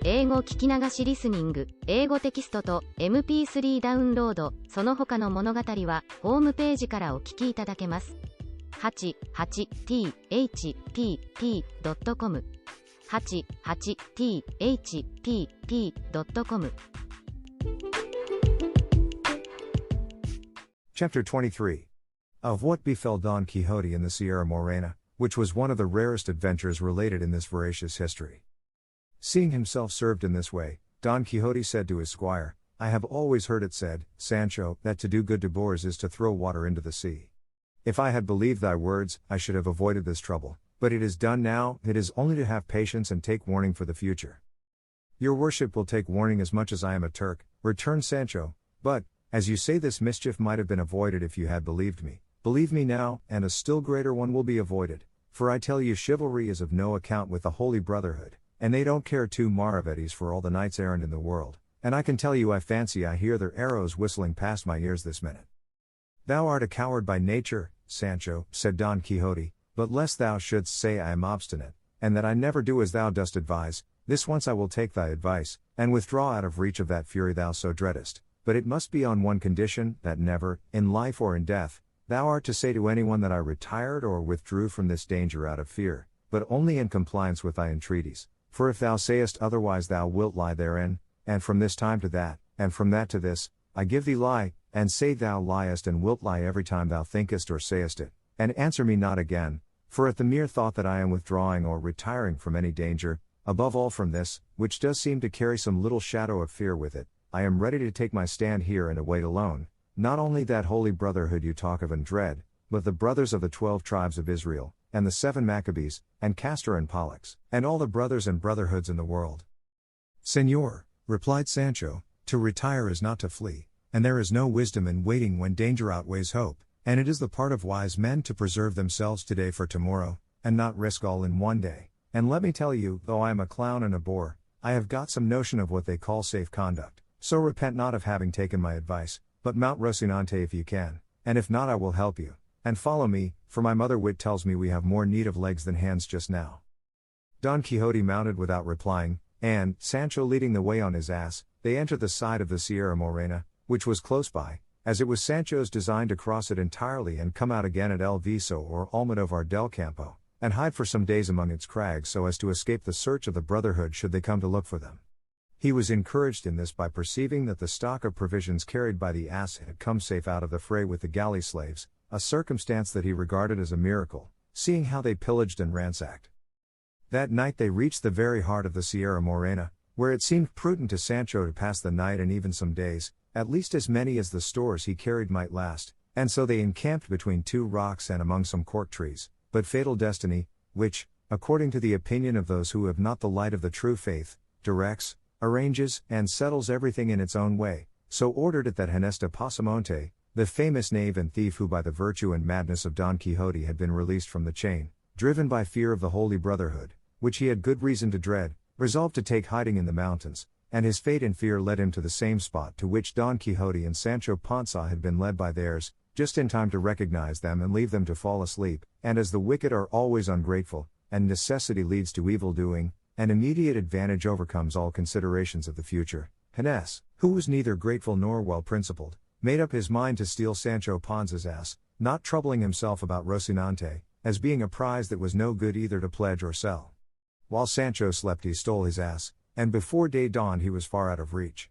英語聞き流しリスニング、英語テキストと MP3 ダウンロード、その他の物語はホームページからお聞きいただけます。88thpp.com 88thpp.com Chapter 23. Of what befell Don Quixote in the Sierra Morena, which was one of the rarest adventures related in this veracious history. Seeing himself served in this way, Don Quixote said to his squire, I have always heard it said, Sancho, that to do good to boors is to throw water into the sea. If I had believed thy words, I should have avoided this trouble, but it is done now, it is only to have patience and take warning for the future. Your worship will take warning as much as I am a Turk, returned Sancho, but, as you say, this mischief might have been avoided if you had believed me. Believe me now, and a still greater one will be avoided, for I tell you chivalry is of no account with the Holy Brotherhood, and they don't care two maravedis for all the knights errant in the world, and I can tell you I fancy I hear their arrows whistling past my ears this minute. Thou art a coward by nature, Sancho, said Don Quixote, but lest thou shouldst say I am obstinate, and that I never do as thou dost advise, this once I will take thy advice, and withdraw out of reach of that fury thou so dreadest, but it must be on one condition, that never, in life or in death, thou art to say to anyone that I retired or withdrew from this danger out of fear, but only in compliance with thy entreaties, for if thou sayest otherwise thou wilt lie therein, and from this time to that, and from that to this, I give thee lie, and say thou liest and wilt lie every time thou thinkest or sayest it, and answer me not again, for at the mere thought that I am withdrawing or retiring from any danger, above all from this, which does seem to carry some little shadow of fear with it, I am ready to take my stand here and await alone, not only that holy brotherhood you talk of and dread, but the brothers of the 12 tribes of Israel, and the 7 Maccabees, and Castor and Pollux, and all the brothers and brotherhoods in the world. Señor, replied Sancho, to retire is not to flee, and there is no wisdom in waiting when danger outweighs hope, and it is the part of wise men to preserve themselves today for tomorrow, and not risk all in one day. And let me tell you, though I am a clown and a bore, I have got some notion of what they call safe conduct. So repent not of having taken my advice, but mount Rocinante if you can, and if not I will help you, and follow me, for my mother wit tells me we have more need of legs than hands just now. Don Quixote mounted without replying, and, Sancho leading the way on his ass, they entered the side of the Sierra Morena, which was close by, as it was Sancho's design to cross it entirely and come out again at El Viso or Almodovar del Campo, and hide for some days among its crags so as to escape the search of the Brotherhood should they come to look for them. He was encouraged in this by perceiving that the stock of provisions carried by the ass had come safe out of the fray with the galley slaves, a circumstance that he regarded as a miracle, seeing how they pillaged and ransacked. That night they reached the very heart of the Sierra Morena, where it seemed prudent to Sancho to pass the night and even some days, at least as many as the stores he carried might last, and so they encamped between 2 rocks and among some cork trees, but fatal destiny, which, according to the opinion of those who have not the light of the true faith, directs, arranges, and settles everything in its own way, so ordered it that Ginesta Pasamonte, the famous knave and thief who by the virtue and madness of Don Quixote had been released from the chain, driven by fear of the Holy Brotherhood, which he had good reason to dread, resolved to take hiding in the mountains, and his fate and fear led him to the same spot to which Don Quixote and Sancho Panza had been led by theirs, just in time to recognize them and leave them to fall asleep, and as the wicked are always ungrateful, and necessity leads to evil doing, and immediate advantage overcomes all considerations of the future, Gines, who was neither grateful nor well-principled, made up his mind to steal Sancho Panza's ass, not troubling himself about Rocinante, as being a prize that was no good either to pledge or sell. While Sancho slept he stole his ass, and before day dawned he was far out of reach.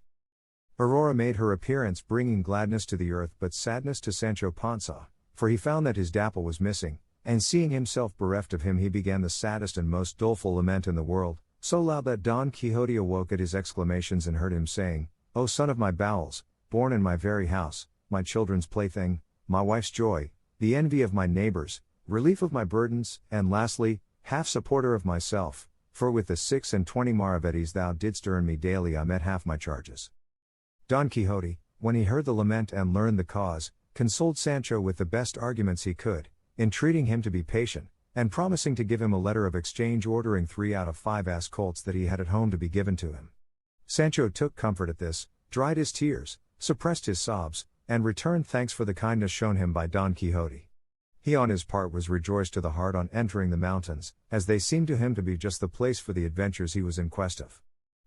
Aurora made her appearance bringing gladness to the earth but sadness to Sancho Panza, for he found that his Dapple was missing, and seeing himself bereft of him he began the saddest and most doleful lament in the world, so loud that Don Quixote awoke at his exclamations and heard him saying, O son of my bowels, born in my very house, my children's plaything, my wife's joy, the envy of my neighbors, relief of my burdens, and lastly, half supporter of myself, for with the 26 maravedis thou didst earn me daily I met half my charges. Don Quixote, when he heard the lament and learned the cause, consoled Sancho with the best arguments he could, entreating him to be patient, and promising to give him a letter of exchange ordering 3 out of 5 ass colts that he had at home to be given to him. Sancho took comfort at this, dried his tears, suppressed his sobs, and returned thanks for the kindness shown him by Don Quixote. He on his part was rejoiced to the heart on entering the mountains, as they seemed to him to be just the place for the adventures he was in quest of.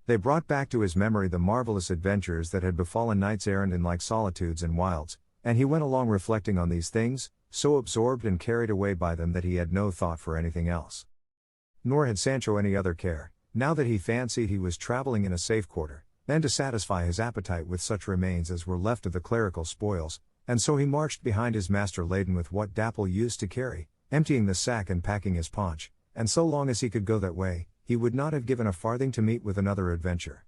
They brought back to his memory the marvelous adventures that had befallen knights errant in like solitudes and wilds, and he went along reflecting on these things, so absorbed and carried away by them that he had no thought for anything else. Nor had Sancho any other care, now that he fancied he was traveling in a safe quarter, than to satisfy his appetite with such remains as were left of the clerical spoils, and so he marched behind his master laden with what Dapple used to carry, emptying the sack and packing his paunch, and so long as he could go that way, he would not have given a farthing to meet with another adventure.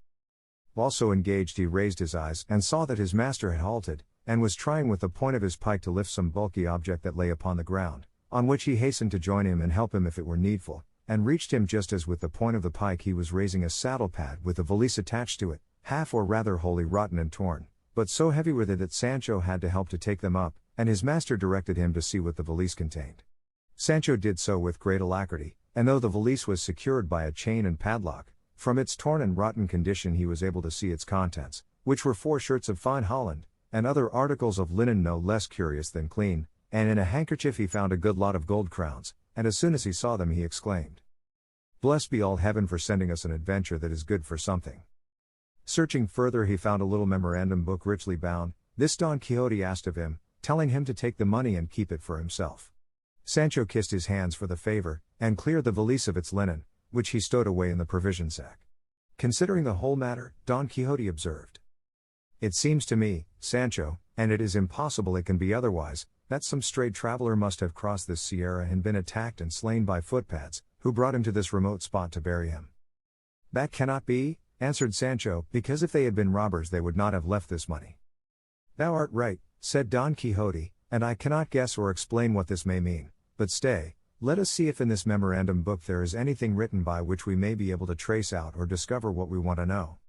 While so engaged he raised his eyes and saw that his master had halted, and was trying with the point of his pike to lift some bulky object that lay upon the ground, on which he hastened to join him and help him if it were needful, and reached him just as with the point of the pike he was raising a saddle pad with a valise attached to it, half or rather wholly rotten and torn, but so heavy with it that Sancho had to help to take them up, and his master directed him to see what the valise contained. Sancho did so with great alacrity, and though the valise was secured by a chain and padlock, from its torn and rotten condition he was able to see its contents, which were 4 shirts of fine holland, and other articles of linen no less curious than clean, and in a handkerchief he found a good lot of gold crowns, and as soon as he saw them he exclaimed, "Blessed be all heaven for sending us an adventure that is good for something." Searching further he found a little memorandum book richly bound. This Don Quixote asked of him, telling him to take the money and keep it for himself. Sancho kissed his hands for the favor, and cleared the valise of its linen, which he stowed away in the provision sack. Considering the whole matter, Don Quixote observed, "It seems to me, Sancho, and it is impossible it can be otherwise, that some strayed traveler must have crossed this sierra and been attacked and slain by footpads, who brought him to this remote spot to bury him." "That cannot be," answered Sancho, "because if they had been robbers they would not have left this money." "Thou art right," said Don Quixote, "and I cannot guess or explain what this may mean, but stay, let us see if in this memorandum book there is anything written by which we may be able to trace out or discover what we want to know."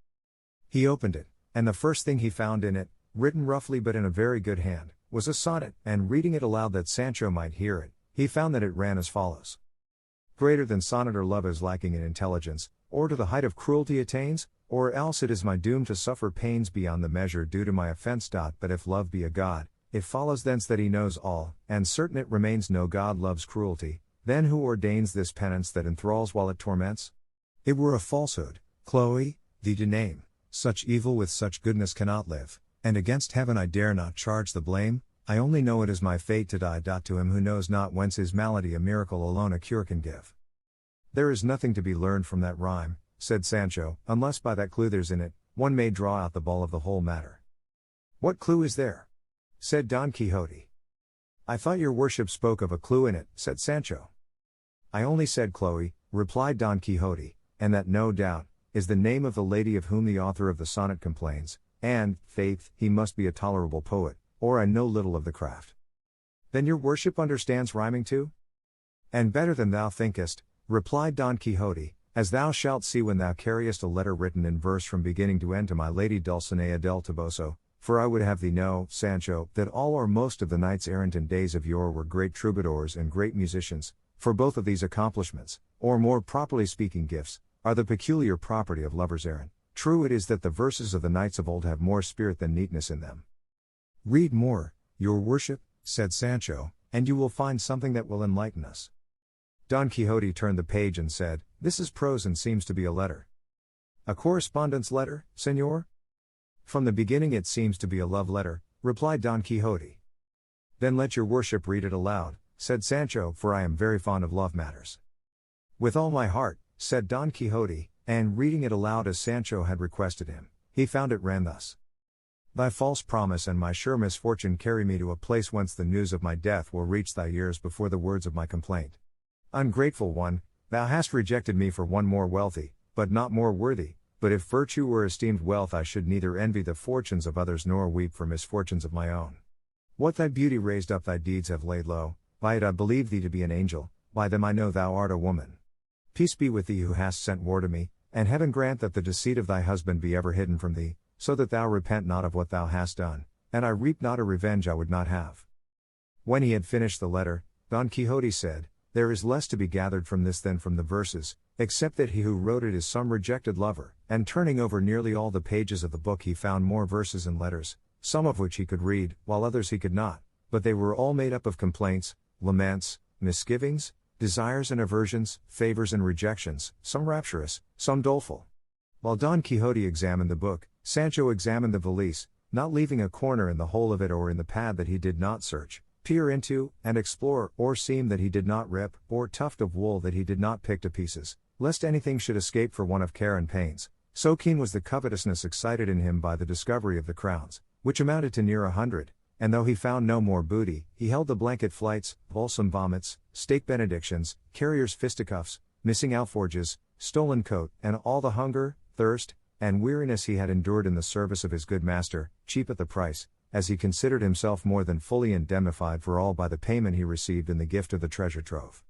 He opened it, and the first thing he found in it, written roughly but in a very good hand, was a sonnet, and reading it aloud that Sancho might hear it, he found that it ran as follows. "Greater than sonnet or love is lacking in intelligence, or to the height of cruelty attains, or else it is my doom to suffer pains beyond the measure due to my offense. But if love be a god, it follows thence that he knows all, and certain it remains no god loves cruelty, then who ordains this penance that enthralls while it torments? It were a falsehood, Chloe, thee to name, such evil with such goodness cannot live, and against heaven I dare not charge the blame, I only know it is my fate to die. To him who knows not whence his malady a miracle alone a cure can give." "There is nothing to be learned from that rhyme," said Sancho, "unless by that clue there's in it, one may draw out the ball of the whole matter." "What clue is there?" said Don Quixote. "I thought your worship spoke of a clue in it," said Sancho. "I only said Chloe," replied Don Quixote, "and that no doubt is the name of the lady of whom the author of the sonnet complains, and, faith, he must be a tolerable poet, or I know little of the craft." "Then your worship understands rhyming too?" "And better than thou thinkest," replied Don Quixote, "as thou shalt see when thou carriest a letter written in verse from beginning to end to my lady Dulcinea del Toboso, for I would have thee know, Sancho, that all or most of the knights errant in days of yore were great troubadours and great musicians, for both of these accomplishments, or more properly speaking gifts, are the peculiar property of lovers errant. True it is that the verses of the knights of old have more spirit than neatness in them." "Read more, your worship," said Sancho, "and you will find something that will enlighten us." Don Quixote turned the page and said, "This is prose and seems to be a letter." "A correspondence letter, señor?" "From the beginning it seems to be a love letter," replied Don Quixote. "Then let your worship read it aloud," said Sancho, "for I am very fond of love matters." "With all my heart," said Don Quixote, and reading it aloud as Sancho had requested him, he found it ran thus. "Thy false promise and my sure misfortune carry me to a place whence the news of my death will reach thy ears before the words of my complaint. Ungrateful one, thou hast rejected me for one more wealthy, but not more worthy, but if virtue were esteemed wealth I should neither envy the fortunes of others nor weep for misfortunes of my own. What thy beauty raised up thy deeds have laid low, by it I believe thee to be an angel, by them I know thou art a woman. Peace be with thee who hast sent war to me, and heaven grant that the deceit of thy husband be ever hidden from thee, so that thou repent not of what thou hast done, and I reap not a revenge I would not have." When he had finished the letter, Don Quixote said, "There is less to be gathered from this than from the verses, except that he who wrote it is some rejected lover," and turning over nearly all the pages of the book he found more verses and letters, some of which he could read, while others he could not, but they were all made up of complaints, laments, misgivings, desires and aversions, favors and rejections, some rapturous, some doleful. While Don Quixote examined the book, Sancho examined the valise, not leaving a corner in the whole of it or in the pad that he did not search, peer into, and explore, or seam that he did not rip, or tuft of wool that he did not pick to pieces, lest anything should escape for want of care and pains. So keen was the covetousness excited in him by the discovery of the crowns, which amounted to near 100, and though he found no more booty, he held the blanket flights, balsam vomits, steak benedictions, carriers' fisticuffs, missing alforges, stolen coat, and all the hunger, thirst, and weariness he had endured in the service of his good master, cheap at the price, as he considered himself more than fully indemnified for all by the payment he received in the gift of the treasure trove.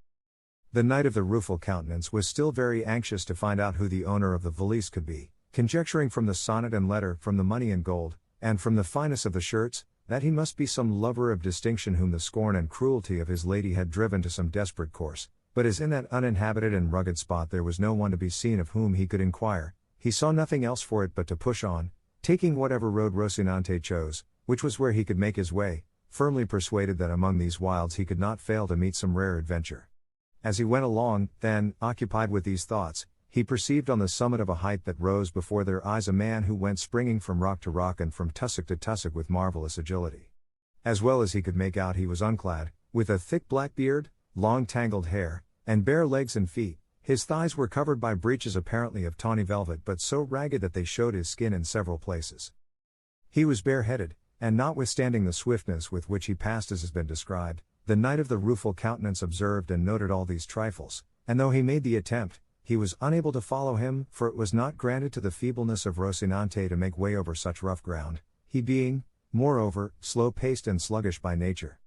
The Knight of the Rueful Countenance was still very anxious to find out who the owner of the valise could be, conjecturing from the sonnet and letter, from the money and gold, and from the fineness of the shirts, that he must be some lover of distinction whom the scorn and cruelty of his lady had driven to some desperate course, but as in that uninhabited and rugged spot there was no one to be seen of whom he could inquire, he saw nothing else for it but to push on, taking whatever road Rocinante chose, which was where he could make his way, firmly persuaded that among these wilds he could not fail to meet some rare adventure. As he went along, then, occupied with these thoughts, he perceived on the summit of a height that rose before their eyes a man who went springing from rock to rock and from tussock to tussock with marvelous agility. As well as he could make out he was unclad, with a thick black beard, long tangled hair, and bare legs and feet. His thighs were covered by breeches apparently of tawny velvet but so ragged that they showed his skin in several places. He was bareheaded, and notwithstanding the swiftness with which he passed as has been described, the Knight of the Rueful Countenance observed and noted all these trifles, and though he made the attempt, he was unable to follow him, for it was not granted to the feebleness of Rocinante to make way over such rough ground, he being, moreover, slow-paced and sluggish by nature.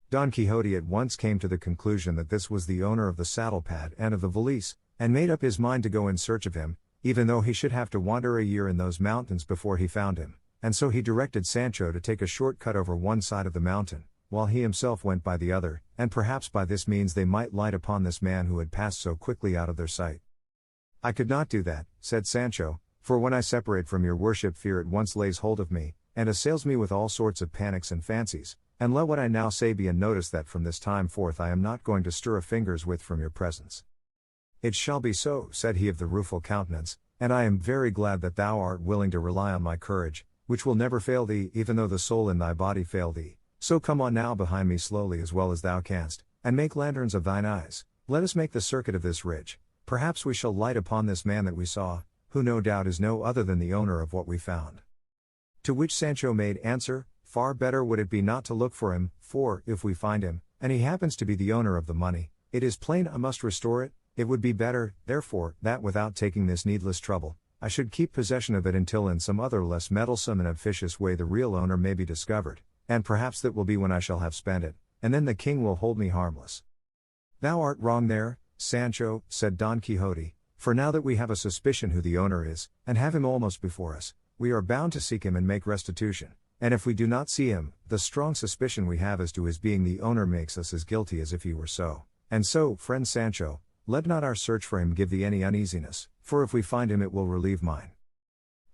Don Quixote at once came to the conclusion that this was the owner of the saddle-pad and of the valise, and made up his mind to go in search of him, even though he should have to wander a year in those mountains before he found him, and so he directed Sancho to take a short cut over one side of the mountain, while he himself went by the other, and perhaps by this means they might light upon this man who had passed so quickly out of their sight. "I could not do that," said Sancho, "for when I separate from your worship fear at once lays hold of me, and assails me with all sorts of panics and fancies, and let what I now say be unnoticed that from this time forth I am not going to stir a finger's width from your presence." "It shall be so," said he of the Rueful Countenance, "and I am very glad that thou art willing to rely on my courage, which will never fail thee even though the soul in thy body fail thee. So come on now behind me slowly as well as thou canst, and make lanterns of thine eyes. Let us make the circuit of this ridge. Perhaps we shall light upon this man that we saw, who no doubt is no other than the owner of what we found." To which Sancho made answer, "Far better would it be not to look for him, for, if we find him, and he happens to be the owner of the money, it is plain I must restore it. It would be better, therefore, that without taking this needless trouble, I should keep possession of it until in some other less meddlesome and officious way the real owner may be discovered, and perhaps that will be when I shall have spent it, and then the king will hold me harmless." "Thou art wrong there, Sancho," said Don Quixote, "for now that we have a suspicion who the owner is, and have him almost before us, we are bound to seek him and make restitution, and if we do not see him, the strong suspicion we have as to his being the owner makes us as guilty as if he were so, and so, friend Sancho, let not our search for him give thee any uneasiness, for if we find him it will relieve mine."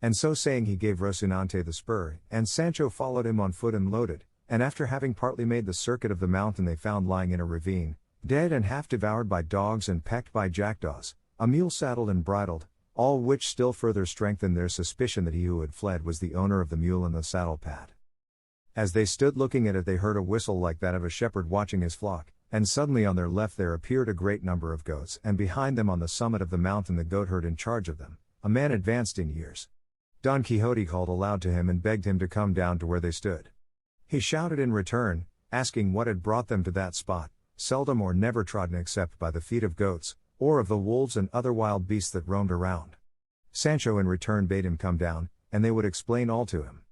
And so saying he gave Rocinante the spur, and Sancho followed him on foot and loaded, and after having partly made the circuit of the mountain they found lying in a ravine, dead and half devoured by dogs and pecked by jackdaws, a mule saddled and bridled, all which still further strengthened their suspicion that he who had fled was the owner of the mule and the saddle-pad. As they stood looking at it they heard a whistle like that of a shepherd watching his flock, and suddenly on their left there appeared a great number of goats, and behind them on the summit of the mountain the goatherd in charge of them, a man advanced in years. Don Quixote called aloud to him and begged him to come down to where they stood. He shouted in return, asking what had brought them to that spot, seldom or never trodden except by the feet of goats, or of the wolves and other wild beasts that roamed around. Sancho in return bade him come down, and they would explain all to him.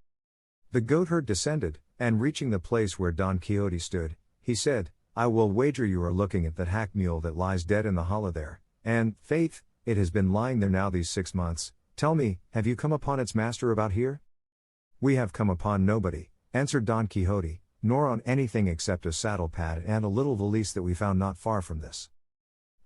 The goatherd descended, and reaching the place where Don Quixote stood, he said, "I will wager you are looking at that hack mule that lies dead in the hollow there, and, faith, it has been lying there now these 6 months. Tell me, have you come upon its master about here?" "We have come upon nobody," answered Don Quixote, "nor on anything except a saddle-pad and a little valise that we found not far from this."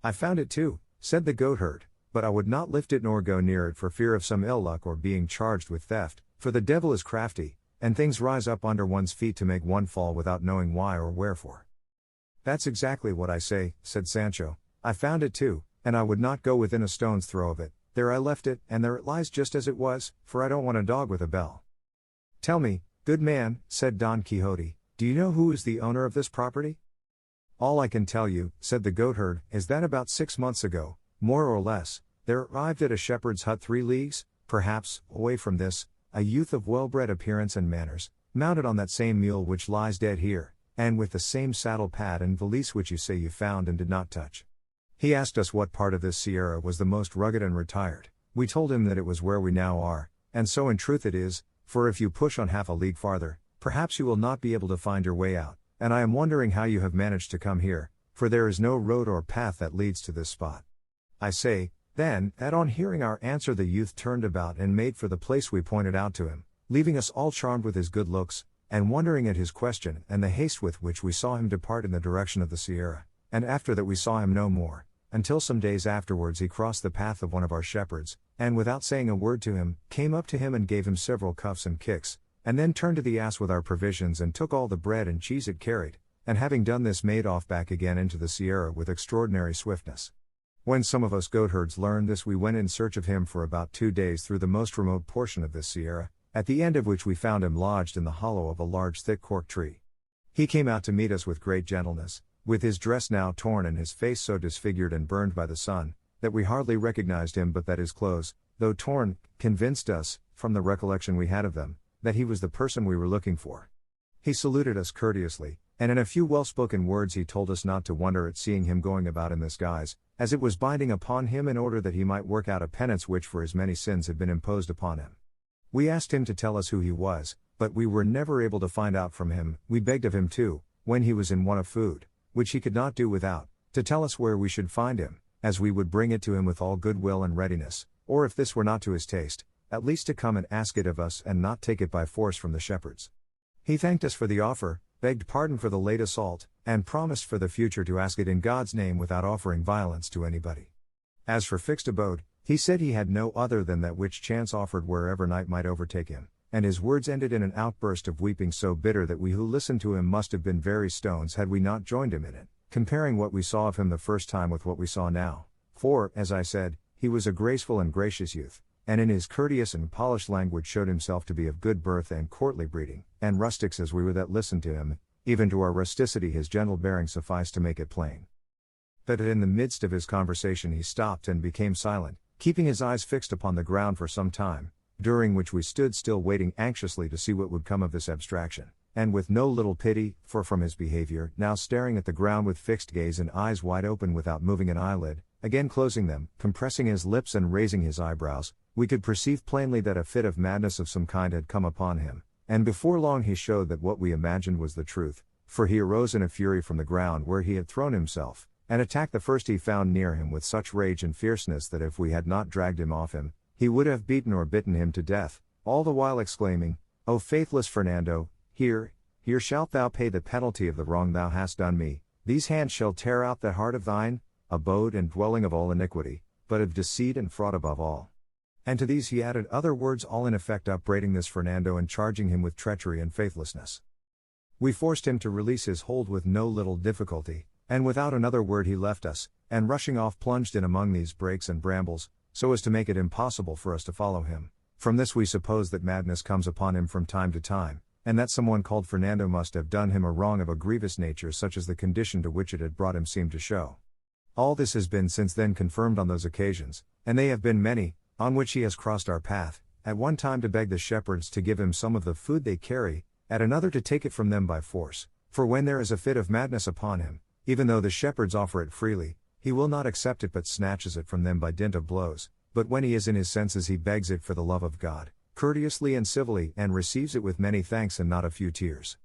"I found it too," said the goatherd, "but I would not lift it nor go near it for fear of some ill luck or being charged with theft, for the devil is crafty, and things rise up under one's feet to make one fall without knowing why or wherefore." "That's exactly what I say," said Sancho. "I found it too, and I would not go within a stone's throw of it, there I left it, and there it lies just as it was, for I don't want a dog with a bell. Tell me, good man, said Don Quixote, do you know who is the owner of this property? All I can tell you, said the goatherd, is that about 6 months ago, more or less, there arrived at a shepherd's hut 3 leagues, perhaps, away from this, a youth of well-bred appearance and manners, mounted on that same mule which lies dead here, and with the same saddle pad and valise which you say you found and did not touch. He asked us what part of this sierra was the most rugged and retired. We told him that it was where we now are, and so in truth it is, for if you push on half a league farther, perhaps you will not be able to find your way out, and I am wondering how you have managed to come here, for there is no road or path that leads to this spot. I say, then, that on hearing our answer the youth turned about and made for the place we pointed out to him, leaving us all charmed with his good looks, and wondering at his question and the haste with which we saw him depart in the direction of the sierra, and after that we saw him no more, until some days afterwards he crossed the path of one of our shepherds, and without saying a word to him, came up to him and gave him several cuffs and kicks, and then turned to the ass with our provisions and took all the bread and cheese it carried, and having done this made off back again into the sierra with extraordinary swiftness. When some of us goatherds learned this we went in search of him for about 2 days through the most remote portion of this sierra, at the end of which we found him lodged in the hollow of a large thick cork tree. He came out to meet us with great gentleness, with his dress now torn and his face so disfigured and burned by the sun, that we hardly recognized him, but that his clothes, though torn, convinced us, from the recollection we had of them, that he was the person we were looking for. He saluted us courteously, and in a few well-spoken words he told us not to wonder at seeing him going about in this guise, as it was binding upon him in order that he might work out a penance which for his many sins had been imposed upon him. We asked him to tell us who he was, but we were never able to find out from him. We begged of him too, when he was in want of food, which he could not do without, to tell us where we should find him, as we would bring it to him with all good will and readiness, or if this were not to his taste, at least to come and ask it of us and not take it by force from the shepherds. He thanked us for the offer, begged pardon for the late assault, and promised for the future to ask it in God's name without offering violence to anybody. As for fixed abode, he said he had no other than that which chance offered wherever night might overtake him, and his words ended in an outburst of weeping so bitter that we who listened to him must have been very stones had we not joined him in it, comparing what we saw of him the first time with what we saw now, for, as I said, he was a graceful and gracious youth, and in his courteous and polished language showed himself to be of good birth and courtly breeding, and rustics as we were that listened to him, even to our rusticity his gentle bearing sufficed to make it plain. But in the midst of his conversation he stopped and became silent, keeping his eyes fixed upon the ground for some time, during which we stood still waiting anxiously to see what would come of this abstraction, and with no little pity, for from his behavior, now staring at the ground with fixed gaze and eyes wide open without moving an eyelid, again closing them, compressing his lips and raising his eyebrows, we could perceive plainly that a fit of madness of some kind had come upon him, and before long he showed that what we imagined was the truth, for he arose in a fury from the ground where he had thrown himself, and attacked the first he found near him with such rage and fierceness that if we had not dragged him off him, he would have beaten or bitten him to death, all the while exclaiming, "O faithless Fernando, here shalt thou pay the penalty of the wrong thou hast done me, these hands shall tear out the heart of thine, abode and dwelling of all iniquity, but of deceit and fraud above all." And to these he added other words all in effect upbraiding this Fernando and charging him with treachery and faithlessness. We forced him to release his hold with no little difficulty, and without another word he left us, and rushing off plunged in among these brakes and brambles, so as to make it impossible for us to follow him. From this we suppose that madness comes upon him from time to time, and that someone called Fernando must have done him a wrong of a grievous nature such as the condition to which it had brought him seemed to show. All this has been since then confirmed on those occasions, and they have been many, on which he has crossed our path, at one time to beg the shepherds to give him some of the food they carry, at another to take it from them by force, for when there is a fit of madness upon him, even though the shepherds offer it freely, he will not accept it but snatches it from them by dint of blows, but when he is in his senses he begs it for the love of God, courteously and civilly, and receives it with many thanks and not a few tears.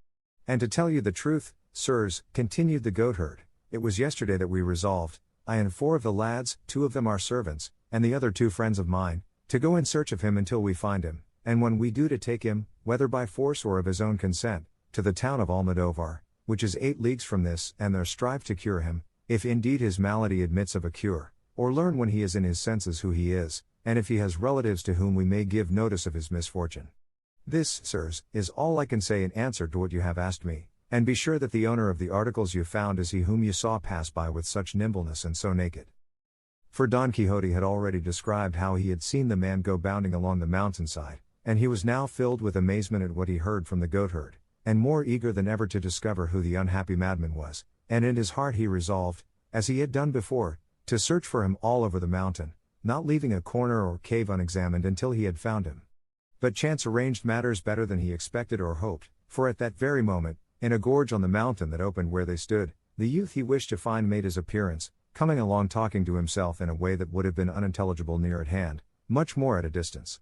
And to tell you the truth, sirs, continued the goatherd, it was yesterday that we resolved, I and 4 of the lads, 2 of them our servants, and the other 2 friends of mine, to go in search of him until we find him, and when we do to take him, whether by force or of his own consent, to the town of Almodovar, which is 8 leagues from this, and there strive to cure him, if indeed his malady admits of a cure, or learn when he is in his senses who he is, and if he has relatives to whom we may give notice of his misfortune. This, sirs, is all I can say in answer to what you have asked me, and be sure that the owner of the articles you found is he whom you saw pass by with such nimbleness and so naked. For Don Quixote had already described how he had seen the man go bounding along the mountainside, and he was now filled with amazement at what he heard from the goatherd, and more eager than ever to discover who the unhappy madman was, and in his heart he resolved, as he had done before, to search for him all over the mountain, not leaving a corner or cave unexamined until he had found him. But chance arranged matters better than he expected or hoped, for at that very moment, in a gorge on the mountain that opened where they stood, the youth he wished to find made his appearance, coming along talking to himself in a way that would have been unintelligible near at hand, much more at a distance.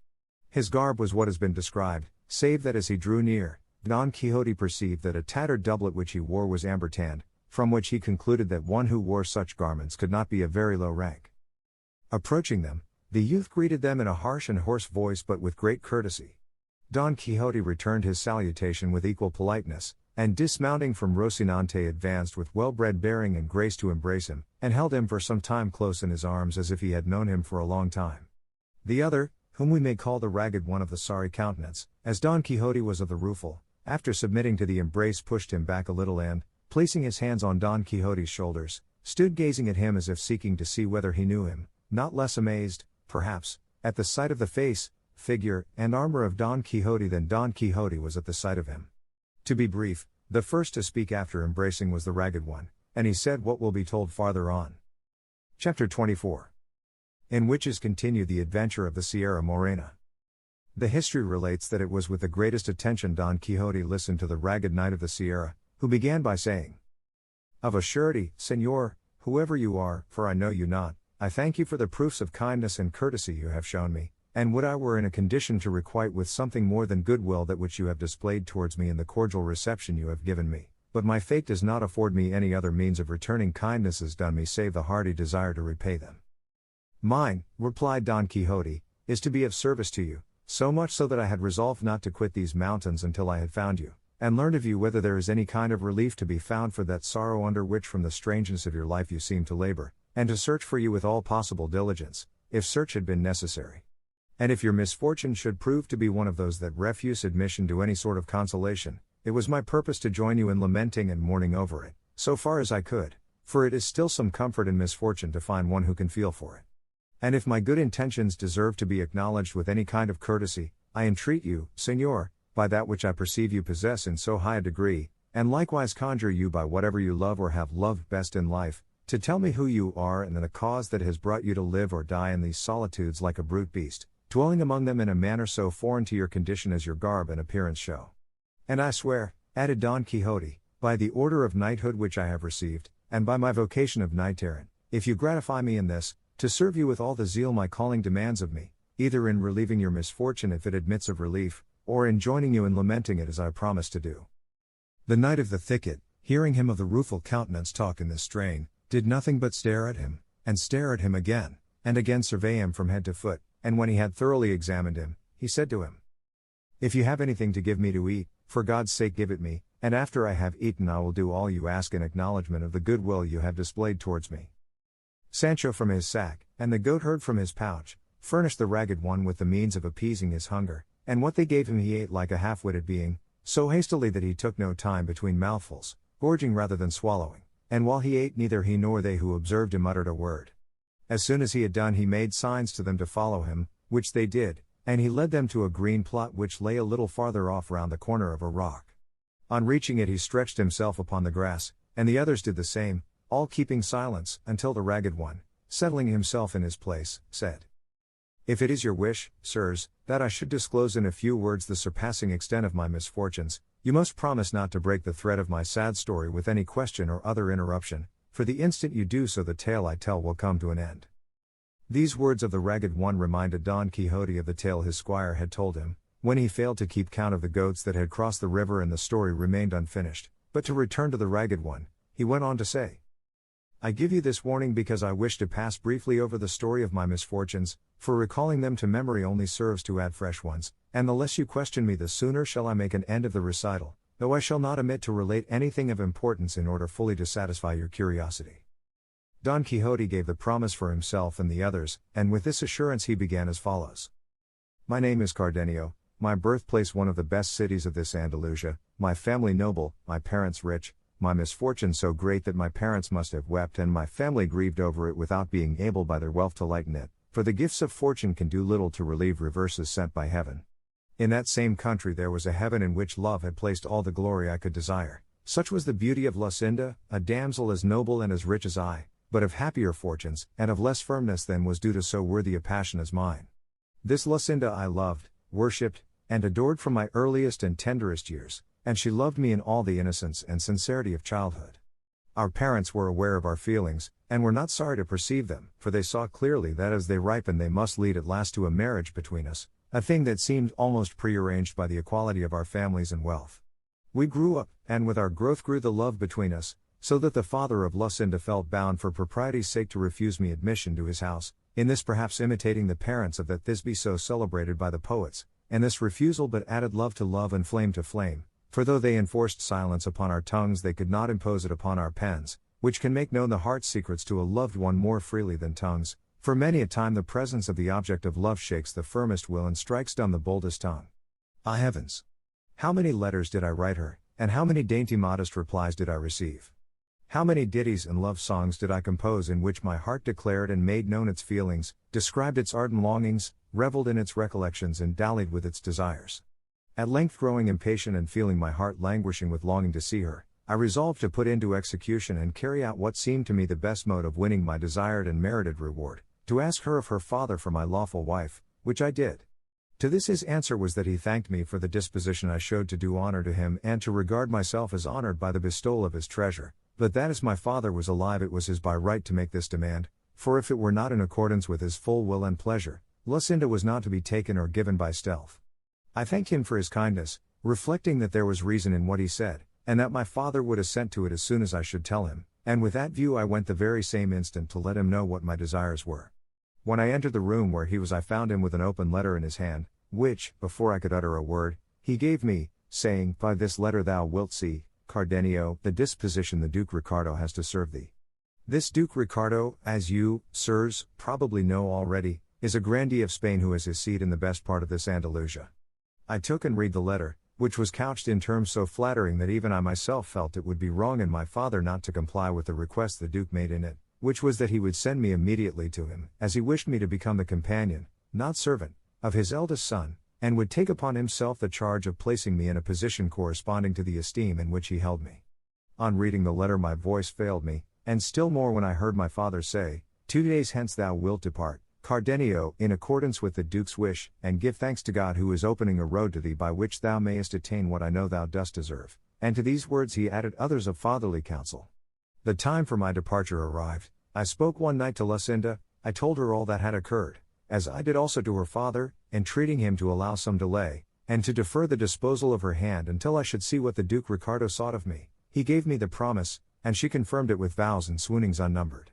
His garb was what has been described, save that as he drew near, Don Quixote perceived that a tattered doublet which he wore was amber-tanned, from which he concluded that one who wore such garments could not be of very low rank. Approaching them, the youth greeted them in a harsh and hoarse voice but with great courtesy. Don Quixote returned his salutation with equal politeness, and dismounting from Rocinante advanced with well-bred bearing and grace to embrace him, and held him for some time close in his arms as if he had known him for a long time. The other, whom we may call the ragged one of the sorry countenance, as Don Quixote was of the rueful, after submitting to the embrace pushed him back a little and, placing his hands on Don Quixote's shoulders, stood gazing at him as if seeking to see whether he knew him, not less amazed, perhaps, at the sight of the face, figure, and armor of Don Quixote than Don Quixote was at the sight of him. To be brief, the first to speak after embracing was the ragged one, and he said what will be told farther on. Chapter 24. In which is continued the adventure of the Sierra Morena. The history relates that it was with the greatest attention Don Quixote listened to the ragged knight of the Sierra, who began by saying, "Of a surety, Señor, whoever you are, for I know you not, I thank you for the proofs of kindness and courtesy you have shown me, and would I were in a condition to requite with something more than goodwill that which you have displayed towards me in the cordial reception you have given me, but my fate does not afford me any other means of returning kindnesses done me save the hearty desire to repay them." "Mine," replied Don Quixote, "is to be of service to you, so much so that I had resolved not to quit these mountains until I had found you, and learned of you whether there is any kind of relief to be found for that sorrow under which from the strangeness of your life you seem to labor, and to search for you with all possible diligence, if search had been necessary. And if your misfortune should prove to be one of those that refuse admission to any sort of consolation, it was my purpose to join you in lamenting and mourning over it, so far as I could, for it is still some comfort in misfortune to find one who can feel for it. And if my good intentions deserve to be acknowledged with any kind of courtesy, I entreat you, Señor, by that which I perceive you possess in so high a degree, and likewise conjure you by whatever you love or have loved best in life, to tell me who you are and the cause that has brought you to live or die in these solitudes like a brute beast, dwelling among them in a manner so foreign to your condition as your garb and appearance show. And I swear," added Don Quixote, "by the order of knighthood which I have received, and by my vocation of knight-errant, if you gratify me in this, to serve you with all the zeal my calling demands of me, either in relieving your misfortune if it admits of relief, or in joining you in lamenting it as I promised to do." The knight of the thicket, hearing him of the rueful countenance talk in this strain, did nothing but stare at him, and stare at him again, and again survey him from head to foot, and when he had thoroughly examined him, he said to him, "If you have anything to give me to eat, for God's sake give it me, and after I have eaten I will do all you ask in acknowledgment of the goodwill you have displayed towards me." Sancho from his sack, and the goatherd from his pouch, furnished the ragged one with the means of appeasing his hunger, and what they gave him he ate like a half-witted being, so hastily that he took no time between mouthfuls, gorging rather than swallowing, and while he ate neither he nor they who observed him uttered a word. As soon as he had done he made signs to them to follow him, which they did, and he led them to a green plot which lay a little farther off round the corner of a rock. On reaching it he stretched himself upon the grass, and the others did the same, all keeping silence, until the ragged one, settling himself in his place, said, "If it is your wish, sirs, that I should disclose in a few words the surpassing extent of my misfortunes, you must promise not to break the thread of my sad story with any question or other interruption, for the instant you do so the tale I tell will come to an end." These words of the ragged one reminded Don Quixote of the tale his squire had told him, when he failed to keep count of the goats that had crossed the river and the story remained unfinished. But to return to the ragged one, he went on to say, "I give you this warning because I wish to pass briefly over the story of my misfortunes, for recalling them to memory only serves to add fresh ones, and the less you question me the sooner shall I make an end of the recital, though I shall not omit to relate anything of importance in order fully to satisfy your curiosity." Don Quixote gave the promise for himself and the others, and with this assurance he began as follows. "My name is Cardenio, my birthplace one of the best cities of this Andalusia, my family noble, my parents rich, my misfortune so great that my parents must have wept and my family grieved over it without being able by their wealth to lighten it, for the gifts of fortune can do little to relieve reverses sent by heaven. In that same country there was a heaven in which love had placed all the glory I could desire. Such was the beauty of Lucinda, a damsel as noble and as rich as I, but of happier fortunes, and of less firmness than was due to so worthy a passion as mine. This Lucinda I loved, worshipped, and adored from my earliest and tenderest years, and she loved me in all the innocence and sincerity of childhood. Our parents were aware of our feelings, and were not sorry to perceive them, for they saw clearly that as they ripened they must lead at last to a marriage between us, a thing that seemed almost prearranged by the equality of our families and wealth. We grew up, and with our growth grew the love between us, so that the father of Lucinda felt bound for propriety's sake to refuse me admission to his house, in this perhaps imitating the parents of that Thisbe so celebrated by the poets, and this refusal but added love to love and flame to flame, for though they enforced silence upon our tongues they could not impose it upon our pens, which can make known the heart's secrets to a loved one more freely than tongues, for many a time the presence of the object of love shakes the firmest will and strikes dumb the boldest tongue. Ah heavens! How many letters did I write her, and how many dainty modest replies did I receive? How many ditties and love songs did I compose in which my heart declared and made known its feelings, described its ardent longings, reveled in its recollections and dallied with its desires. At length growing impatient and feeling my heart languishing with longing to see her, I resolved to put into execution and carry out what seemed to me the best mode of winning my desired and merited reward, to ask her of her father for my lawful wife, which I did. To this his answer was that he thanked me for the disposition I showed to do honor to him and to regard myself as honored by the bestowal of his treasure, but that as my father was alive it was his by right to make this demand, for if it were not in accordance with his full will and pleasure, Lucinda was not to be taken or given by stealth. I thanked him for his kindness, reflecting that there was reason in what he said, and that my father would assent to it as soon as I should tell him, and with that view I went the very same instant to let him know what my desires were. When I entered the room where he was I found him with an open letter in his hand, which, before I could utter a word, he gave me, saying, "By this letter thou wilt see, Cardenio, the disposition the Duke Ricardo has to serve thee. This Duke Ricardo, as you, sirs, probably know already, is a grandee of Spain who has his seat in the best part of this Andalusia." I took and read the letter, which was couched in terms so flattering that even I myself felt it would be wrong in my father not to comply with the request the Duke made in it, which was that he would send me immediately to him, as he wished me to become the companion, not servant, of his eldest son, and would take upon himself the charge of placing me in a position corresponding to the esteem in which he held me. On reading the letter my voice failed me, and still more when I heard my father say, "2 days hence thou wilt depart, Cardenio, in accordance with the Duke's wish, and give thanks to God who is opening a road to thee by which thou mayest attain what I know thou dost deserve." And to these words he added others of fatherly counsel. The time for my departure arrived. I spoke one night to Lucinda. I told her all that had occurred, as I did also to her father, entreating him to allow some delay, and to defer the disposal of her hand until I should see what the Duke Ricardo sought of me. He gave me the promise, and she confirmed it with vows and swoonings unnumbered.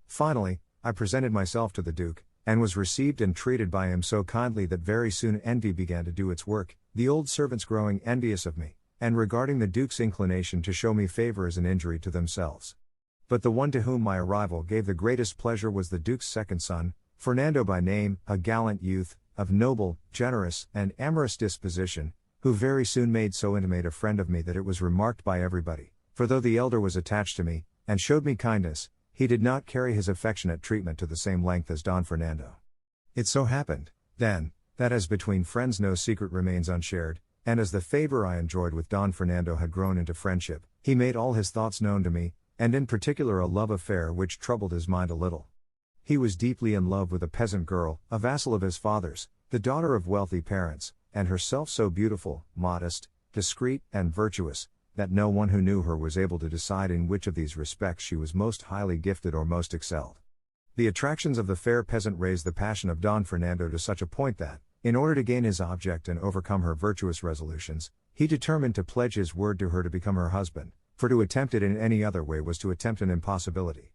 Finally, I presented myself to the Duke, and was received and treated by him so kindly that very soon envy began to do its work, the old servants growing envious of me, and regarding the Duke's inclination to show me favor as an injury to themselves. But the one to whom my arrival gave the greatest pleasure was the Duke's second son, Fernando by name, a gallant youth, of noble, generous, and amorous disposition, who very soon made so intimate a friend of me that it was remarked by everybody, for though the elder was attached to me, and showed me kindness, he did not carry his affectionate treatment to the same length as Don Fernando. It so happened, then, that as between friends no secret remains unshared, and as the favor I enjoyed with Don Fernando had grown into friendship, he made all his thoughts known to me, and in particular a love affair which troubled his mind a little. He was deeply in love with a peasant girl, a vassal of his father's, the daughter of wealthy parents, and herself so beautiful, modest, discreet, and virtuous, that no one who knew her was able to decide in which of these respects she was most highly gifted or most excelled. The attractions of the fair peasant raised the passion of Don Fernando to such a point that, in order to gain his object and overcome her virtuous resolutions, he determined to pledge his word to her to become her husband, for to attempt it in any other way was to attempt an impossibility.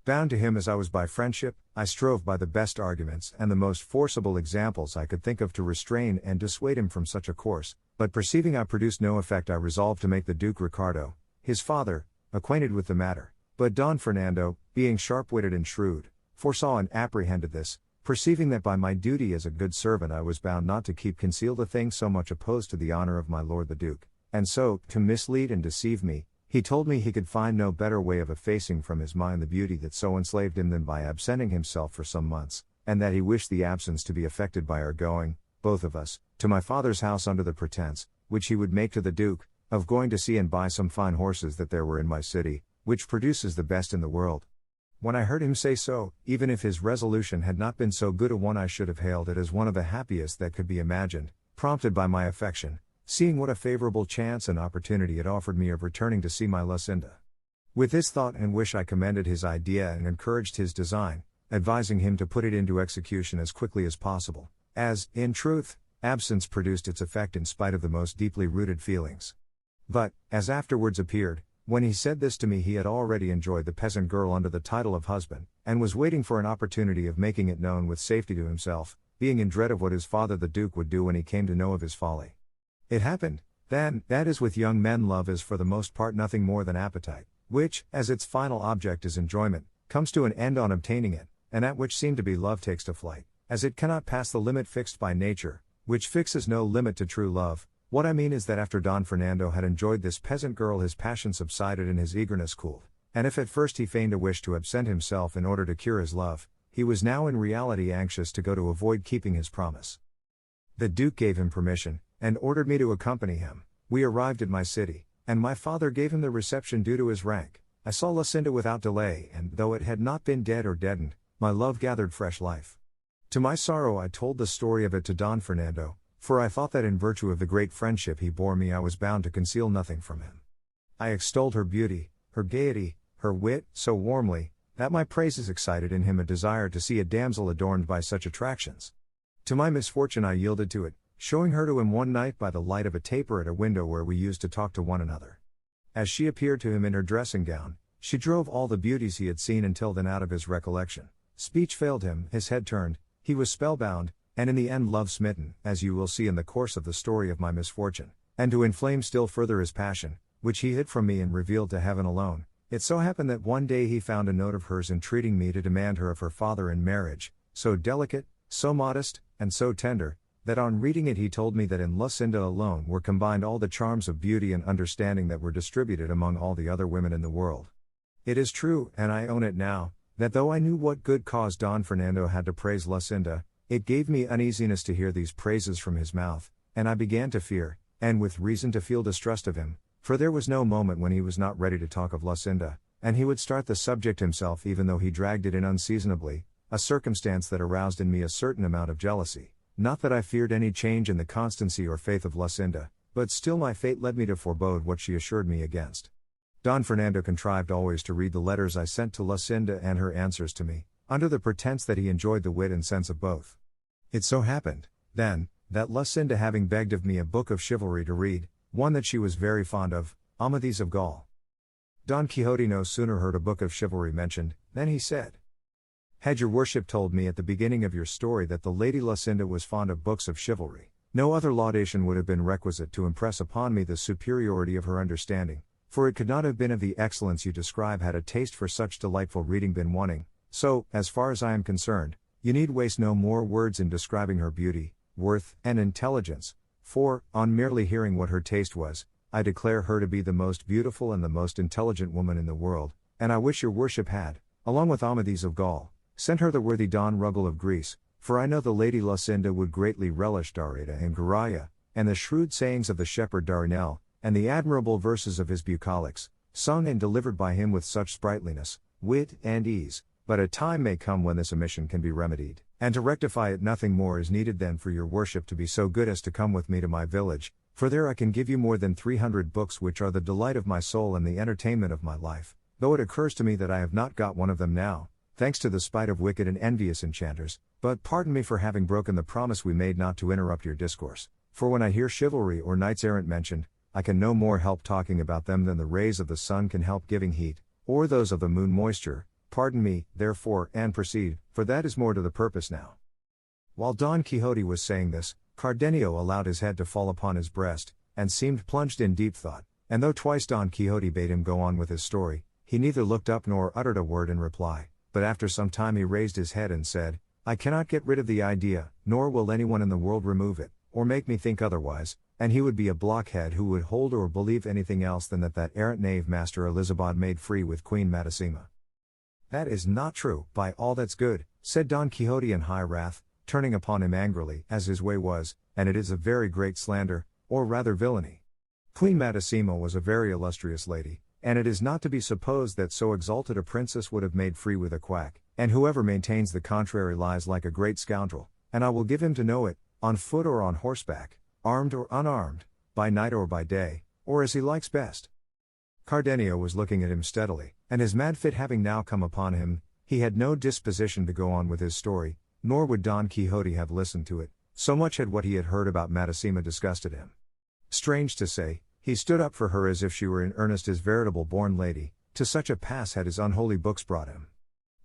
Bound to him as I was by friendship, I strove by the best arguments and the most forcible examples I could think of to restrain and dissuade him from such a course, but perceiving I produced no effect I resolved to make the Duke Ricardo, his father, acquainted with the matter, but Don Fernando, being sharp-witted and shrewd, foresaw and apprehended this, perceiving that by my duty as a good servant I was bound not to keep concealed a thing so much opposed to the honor of my lord the Duke, and so, to mislead and deceive me, He told me he could find no better way of effacing from his mind the beauty that so enslaved him than by absenting himself for some months, and that he wished the absence to be effected by our going, both of us, to my father's house under the pretense, which he would make to the Duke, of going to see and buy some fine horses that there were in my city, which produces the best in the world. When I heard him say so, even if his resolution had not been so good a one, I should have hailed it as one of the happiest that could be imagined, prompted by my affection, seeing what a favorable chance and opportunity it offered me of returning to see my Lucinda. With this thought and wish I commended his idea and encouraged his design, advising him to put it into execution as quickly as possible, as, in truth, absence produced its effect in spite of the most deeply rooted feelings. But, as afterwards appeared, when he said this to me, he had already enjoyed the peasant girl under the title of husband, and was waiting for an opportunity of making it known with safety to himself, being in dread of what his father the Duke would do when he came to know of his folly. It happened, then, that as with young men love is for the most part nothing more than appetite, which, as its final object is enjoyment, comes to an end on obtaining it, and that which seemed to be love takes to flight, as it cannot pass the limit fixed by nature, which fixes no limit to true love. What I mean is that after Don Fernando had enjoyed this peasant girl, his passion subsided and his eagerness cooled, and if at first he feigned a wish to absent himself in order to cure his love, he was now in reality anxious to go to avoid keeping his promise. The Duke gave him permission, and ordered me to accompany him. We arrived at my city, and my father gave him the reception due to his rank. I saw Lucinda without delay, and though it had not been dead or deadened, my love gathered fresh life. To my sorrow I told the story of it to Don Fernando, for I thought that in virtue of the great friendship he bore me I was bound to conceal nothing from him. I extolled her beauty, her gaiety, her wit, so warmly, that my praises excited in him a desire to see a damsel adorned by such attractions. To my misfortune I yielded to it, showing her to him one night by the light of a taper at a window where we used to talk to one another. As she appeared to him in her dressing gown, she drove all the beauties he had seen until then out of his recollection. Speech failed him, his head turned, he was spellbound, and in the end love-smitten, as you will see in the course of the story of my misfortune. And to inflame still further his passion, which he hid from me and revealed to heaven alone, it so happened that one day he found a note of hers entreating me to demand her of her father in marriage, so delicate, so modest, and so tender, that on reading it he told me that in Lucinda alone were combined all the charms of beauty and understanding that were distributed among all the other women in the world. It is true, and I own it now, that though I knew what good cause Don Fernando had to praise Lucinda, it gave me uneasiness to hear these praises from his mouth, and I began to fear, and with reason to feel distrust of him, for there was no moment when he was not ready to talk of Lucinda, and he would start the subject himself even though he dragged it in unseasonably, a circumstance that aroused in me a certain amount of jealousy. Not that I feared any change in the constancy or faith of Lucinda, but still my fate led me to forebode what she assured me against. Don Fernando contrived always to read the letters I sent to Lucinda and her answers to me, under the pretense that he enjoyed the wit and sense of both. It so happened, then, that Lucinda having begged of me a book of chivalry to read, one that she was very fond of, Amadis of Gaul. Don Quixote no sooner heard a book of chivalry mentioned, than he said, "Had your worship told me at the beginning of your story that the Lady Lucinda was fond of books of chivalry, no other laudation would have been requisite to impress upon me the superiority of her understanding, for it could not have been of the excellence you describe had a taste for such delightful reading been wanting, so, as far as I am concerned, you need waste no more words in describing her beauty, worth, and intelligence, for, on merely hearing what her taste was, I declare her to be the most beautiful and the most intelligent woman in the world, and I wish your worship had, along with Amadis of Gaul, sent her the worthy Don Ruggles of Greece, for I know the Lady Lucinda would greatly relish Darida and Guraya, and the shrewd sayings of the shepherd Darinel, and the admirable verses of his bucolics, sung and delivered by him with such sprightliness, wit, and ease. But a time may come when this omission can be remedied, and to rectify it nothing more is needed than for your worship to be so good as to come with me to my village, for there I can give you more than 300 books which are the delight of my soul and the entertainment of my life, though it occurs to me that I have not got one of them now, thanks to the spite of wicked and envious enchanters. But pardon me for having broken the promise we made not to interrupt your discourse, for when I hear chivalry or knights errant mentioned, I can no more help talking about them than the rays of the sun can help giving heat, or those of the moon moisture. Pardon me, therefore, and proceed, for that is more to the purpose now." While Don Quixote was saying this, Cardenio allowed his head to fall upon his breast, and seemed plunged in deep thought, and though twice Don Quixote bade him go on with his story, he neither looked up nor uttered a word in reply, but after some time he raised his head and said, "I cannot get rid of the idea, nor will anyone in the world remove it, or make me think otherwise, and he would be a blockhead who would hold or believe anything else than that errant knave Master Elizabeth made free with Queen Madasima. That is not true, by all that's good, said Don Quixote in high wrath, turning upon him angrily, as his way was, and it is a very great slander, or rather villainy. Queen Madasima was a very illustrious lady, and it is not to be supposed that so exalted a princess would have made free with a quack, and whoever maintains the contrary lies like a great scoundrel, and I will give him to know it, on foot or on horseback, armed or unarmed, by night or by day, or as he likes best. Cardenio was looking at him steadily, and his mad fit having now come upon him, he had no disposition to go on with his story, nor would Don Quixote have listened to it, so much had what he had heard about Madasima disgusted him. Strange to say, he stood up for her as if she were in earnest his veritable born lady, to such a pass had his unholy books brought him.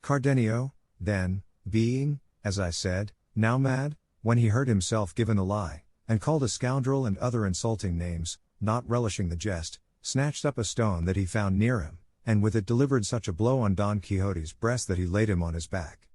Cardenio, then, being, as I said, now mad, when he heard himself given a lie, and called a scoundrel and other insulting names, not relishing the jest, snatched up a stone that he found near him, and with it delivered such a blow on Don Quixote's breast that he laid him on his back.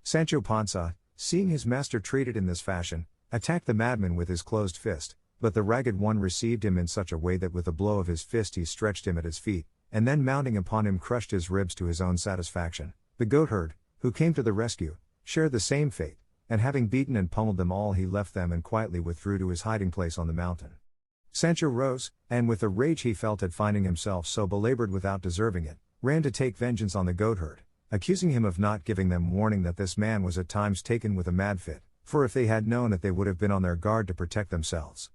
Sancho Panza, seeing his master treated in this fashion, attacked the madman with his closed fist, but the ragged one received him in such a way that with a blow of his fist he stretched him at his feet, and then mounting upon him crushed his ribs to his own satisfaction. The goatherd, who came to the rescue, shared the same fate, and having beaten and pummeled them all he left them and quietly withdrew to his hiding place on the mountain. Sancho rose, and with the rage he felt at finding himself so belabored without deserving it, ran to take vengeance on the goatherd, accusing him of not giving them warning that this man was at times taken with a mad fit, for if they had known it they would have been on their guard to protect themselves.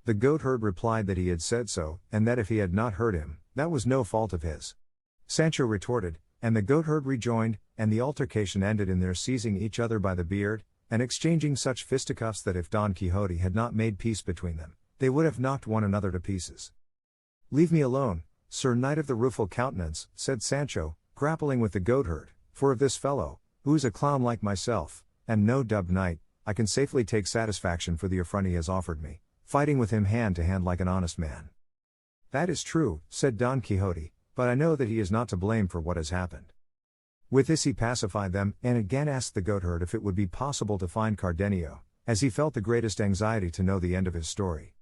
The goatherd replied that he had said so, and that if he had not heard him, that was no fault of his. Sancho retorted, and the goatherd rejoined, and the altercation ended in their seizing each other by the beard, and exchanging such fisticuffs that if Don Quixote had not made peace between them, they would have knocked one another to pieces. "Leave me alone, Sir Knight of the Rueful Countenance," said Sancho, grappling with the goatherd, "for of this fellow, who is a clown like myself, and no dubbed knight, I can safely take satisfaction for the affront he has offered me, fighting with him hand to hand like an honest man." "That is true," said Don Quixote, "but I know that he is not to blame for what has happened." With this he pacified them, and again asked the goatherd if it would be possible to find Cardenio, as he felt the greatest anxiety to know the end of his story.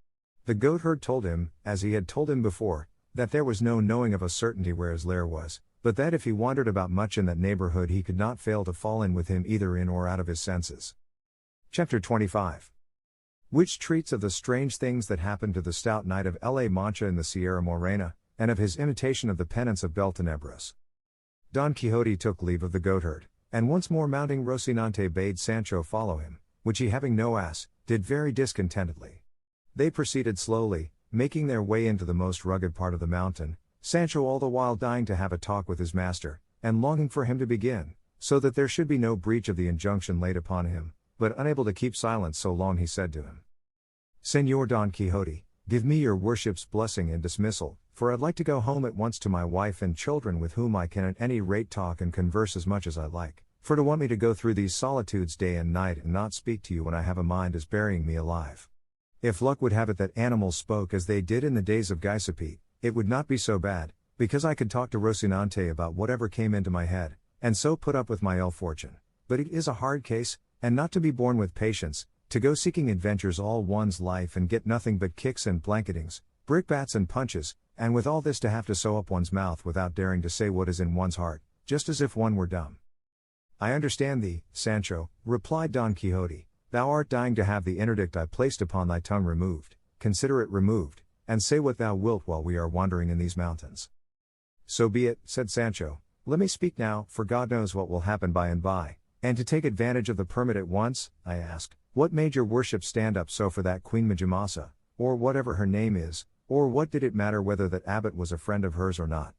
The goatherd told him, as he had told him before, that there was no knowing of a certainty where his lair was, but that if he wandered about much in that neighborhood he could not fail to fall in with him either in or out of his senses. Chapter 25. Which treats of the strange things that happened to the stout knight of La Mancha in the Sierra Morena, and of his imitation of the penance of Beltenebros. Don Quixote took leave of the goatherd, and once more mounting Rocinante bade Sancho follow him, which he having no ass, did very discontentedly. They proceeded slowly, making their way into the most rugged part of the mountain, Sancho all the while dying to have a talk with his master, and longing for him to begin, so that there should be no breach of the injunction laid upon him, but unable to keep silence so long he said to him, "Señor Don Quixote, give me your worship's blessing and dismissal, for I'd like to go home at once to my wife and children with whom I can at any rate talk and converse as much as I like, for to want me to go through these solitudes day and night and not speak to you when I have a mind is burying me alive. If luck would have it that animals spoke as they did in the days of Giuseppe, it would not be so bad, because I could talk to Rocinante about whatever came into my head, and so put up with my ill fortune. But it is a hard case, and not to be borne with patience, to go seeking adventures all one's life and get nothing but kicks and blanketings, brickbats and punches, and with all this to have to sew up one's mouth without daring to say what is in one's heart, just as if one were dumb." "I understand thee, Sancho," replied Don Quixote, "thou art dying to have the interdict I placed upon thy tongue removed, consider it removed, and say what thou wilt while we are wandering in these mountains." "So be it," said Sancho, "let me speak now, for God knows what will happen by and by, and to take advantage of the permit at once, I ask, what made your worship stand up so for that Queen Majamasa, or whatever her name is, or what did it matter whether that abbot was a friend of hers or not?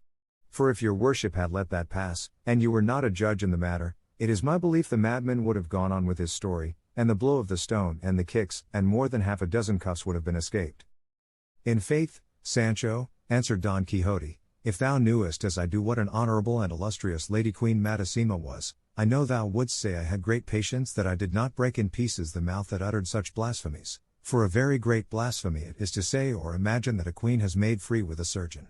For if your worship had let that pass, and you were not a judge in the matter, it is my belief the madman would have gone on with his story, and the blow of the stone and the kicks and more than half a dozen cuffs would have been escaped." "In faith, Sancho," answered Don Quixote, "if thou knewest as I do what an honorable and illustrious lady Queen Madasima was, I know thou wouldst say I had great patience that I did not break in pieces the mouth that uttered such blasphemies, for a very great blasphemy it is to say or imagine that a queen has made free with a surgeon.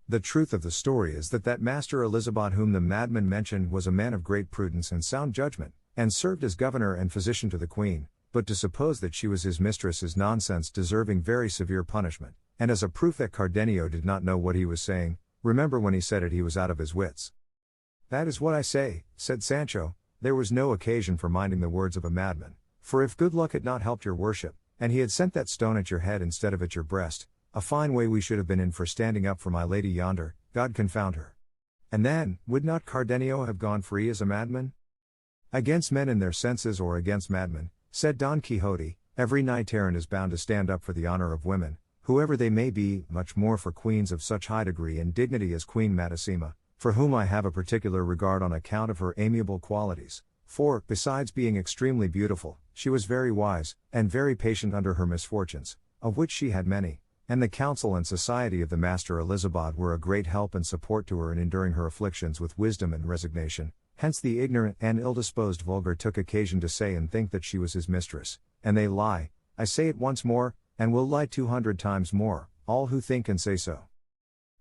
The truth of the story is that Master Elizabeth whom the madman mentioned was a man of great prudence and sound judgment, and served as governor and physician to the queen, but to suppose that she was his mistress is nonsense deserving very severe punishment, and as a proof that Cardenio did not know what he was saying, remember when he said it he was out of his wits. That is what I say, said Sancho, there was no occasion for minding the words of a madman, for if good luck had not helped your worship, and he had sent that stone at your head instead of at your breast, a fine way we should have been in for standing up for my lady yonder, God confound her. And then, would not Cardenio have gone free as a madman? Against men in their senses or against madmen, said Don Quixote, every knight-errant is bound to stand up for the honor of women, whoever they may be, much more for queens of such high degree and dignity as Queen Madasima, for whom I have a particular regard on account of her amiable qualities, for, besides being extremely beautiful, she was very wise, and very patient under her misfortunes, of which she had many, and the counsel and society of the Master Elizabeth were a great help and support to her in enduring her afflictions with wisdom and resignation. Hence the ignorant and ill-disposed vulgar took occasion to say and think that she was his mistress, and they lie, I say it once more, and will lie 200 times more, all who think and say so.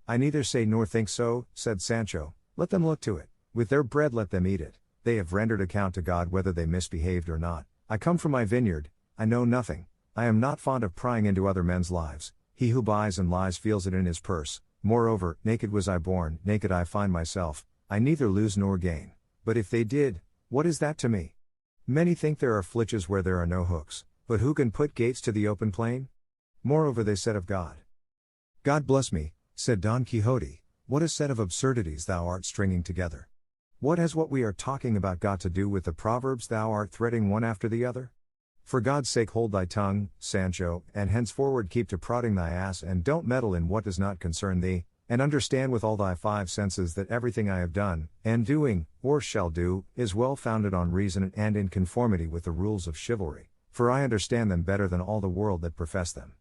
I neither say nor think so, said Sancho, let them look to it, with their bread let them eat it, they have rendered account to God whether they misbehaved or not. I come from my vineyard, I know nothing, I am not fond of prying into other men's lives, he who buys and lies feels it in his purse, moreover, naked was I born, naked I find myself, I neither lose nor gain. But if they did, what is that to me? Many think there are flitches where there are no hooks, but who can put gates to the open plain? Moreover they said of God. God bless me, said Don Quixote, what a set of absurdities thou art stringing together. What has what we are talking about got to do with the proverbs thou art threading one after the other? For God's sake hold thy tongue, Sancho, and henceforward keep to prodding thy ass and don't meddle in what does not concern thee, and understand with all thy 5 senses that everything I have done, and doing, or shall do, is well founded on reason and in conformity with the rules of chivalry, for I understand them better than all the world that profess them.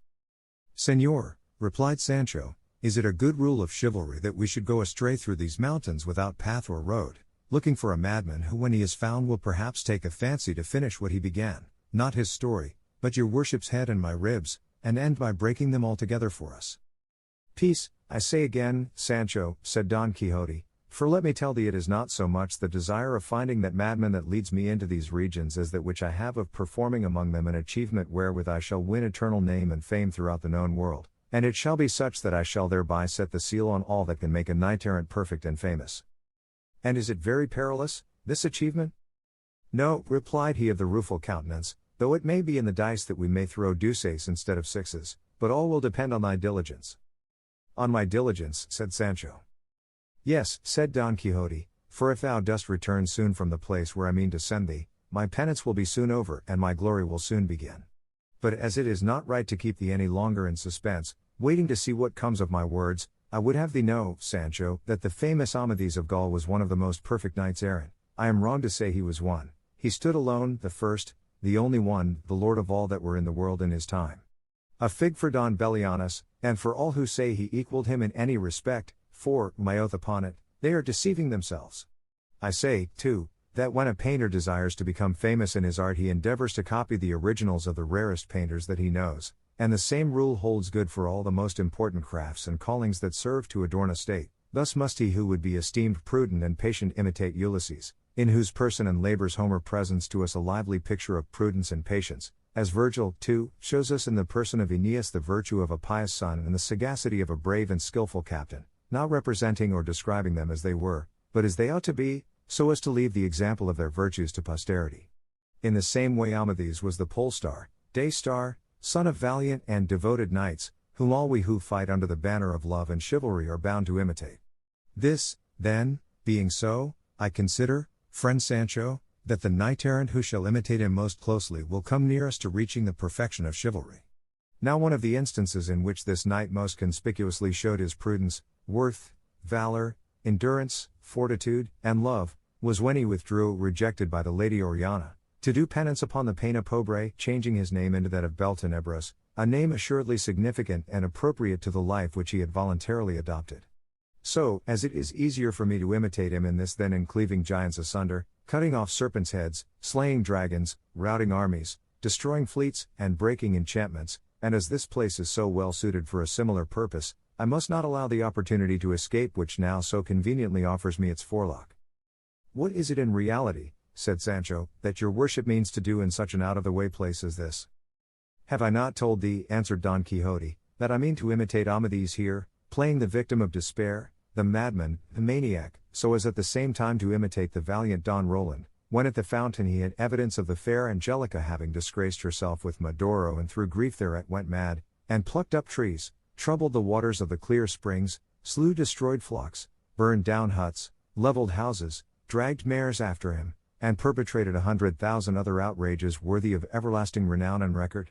Señor, replied Sancho, is it a good rule of chivalry that we should go astray through these mountains without path or road, looking for a madman who when he is found will perhaps take a fancy to finish what he began, not his story, but your worship's head and my ribs, and end by breaking them altogether for us? Peace, I say again, Sancho, said Don Quixote, for let me tell thee it is not so much the desire of finding that madman that leads me into these regions as that which I have of performing among them an achievement wherewith I shall win eternal name and fame throughout the known world, and it shall be such that I shall thereby set the seal on all that can make a knight-errant perfect and famous. And is it very perilous, this achievement? No, replied he of the rueful countenance, though it may be in the dice that we may throw deuces instead of sixes, but all will depend on thy diligence. On my diligence, said Sancho. Yes, said Don Quixote, for if thou dost return soon from the place where I mean to send thee, my penance will be soon over and my glory will soon begin. But as it is not right to keep thee any longer in suspense, waiting to see what comes of my words, I would have thee know, Sancho, that the famous Amadis of Gaul was one of the most perfect knights errant. I am wrong to say he was one. He stood alone, the first, the only one, the lord of all that were in the world in his time. A fig for Don Bellianus, and for all who say he equaled him in any respect, for, my oath upon it, they are deceiving themselves. I say, too, that when a painter desires to become famous in his art he endeavors to copy the originals of the rarest painters that he knows, and the same rule holds good for all the most important crafts and callings that serve to adorn a state. Thus must he who would be esteemed prudent and patient imitate Ulysses, in whose person and labors Homer presents to us a lively picture of prudence and patience, as Virgil, too, shows us in the person of Aeneas the virtue of a pious son and the sagacity of a brave and skillful captain, not representing or describing them as they were, but as they ought to be, so as to leave the example of their virtues to posterity. In the same way Amadis was the pole star, day star, son of valiant and devoted knights, whom all we who fight under the banner of love and chivalry are bound to imitate. This, then, being so, I consider, friend Sancho, that the knight-errant who shall imitate him most closely will come nearest to reaching the perfection of chivalry. Now one of the instances in which this knight most conspicuously showed his prudence, worth, valor, endurance, fortitude, and love, was when he withdrew, rejected by the Lady Oriana, to do penance upon the Pena Pobre, changing his name into that of Beltenebros, a name assuredly significant and appropriate to the life which he had voluntarily adopted. So, as it is easier for me to imitate him in this than in cleaving giants asunder, cutting off serpents' heads, slaying dragons, routing armies, destroying fleets, and breaking enchantments, and as this place is so well suited for a similar purpose, I must not allow the opportunity to escape which now so conveniently offers me its forelock. What is it in reality, said Sancho, that your worship means to do in such an out-of-the-way place as this? Have I not told thee, answered Don Quixote, that I mean to imitate Amadis here, playing the victim of despair, the madman, the maniac, so as at the same time to imitate the valiant Don Roland, when at the fountain he had evidence of the fair Angelica having disgraced herself with Medoro and through grief thereat went mad, and plucked up trees, troubled the waters of the clear springs, slew destroyed flocks, burned down huts, leveled houses, dragged mares after him, and perpetrated 100,000 other outrages worthy of everlasting renown and record?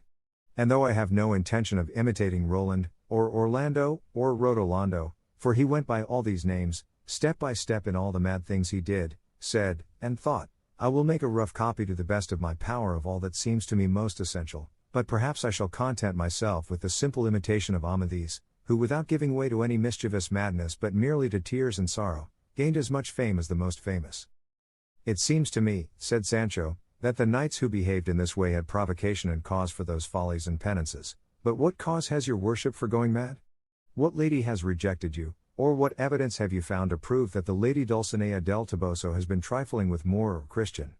And though I have no intention of imitating Roland, or Orlando, or Rodolando, for he went by all these names, step by step in all the mad things he did, said, and thought, I will make a rough copy to the best of my power of all that seems to me most essential, but perhaps I shall content myself with the simple imitation of Amadis, who without giving way to any mischievous madness but merely to tears and sorrow, gained as much fame as the most famous. It seems to me, said Sancho, that the knights who behaved in this way had provocation and cause for those follies and penances, but what cause has your worship for going mad? What lady has rejected you, or what evidence have you found to prove that the lady Dulcinea del Toboso has been trifling with Moor or Christian?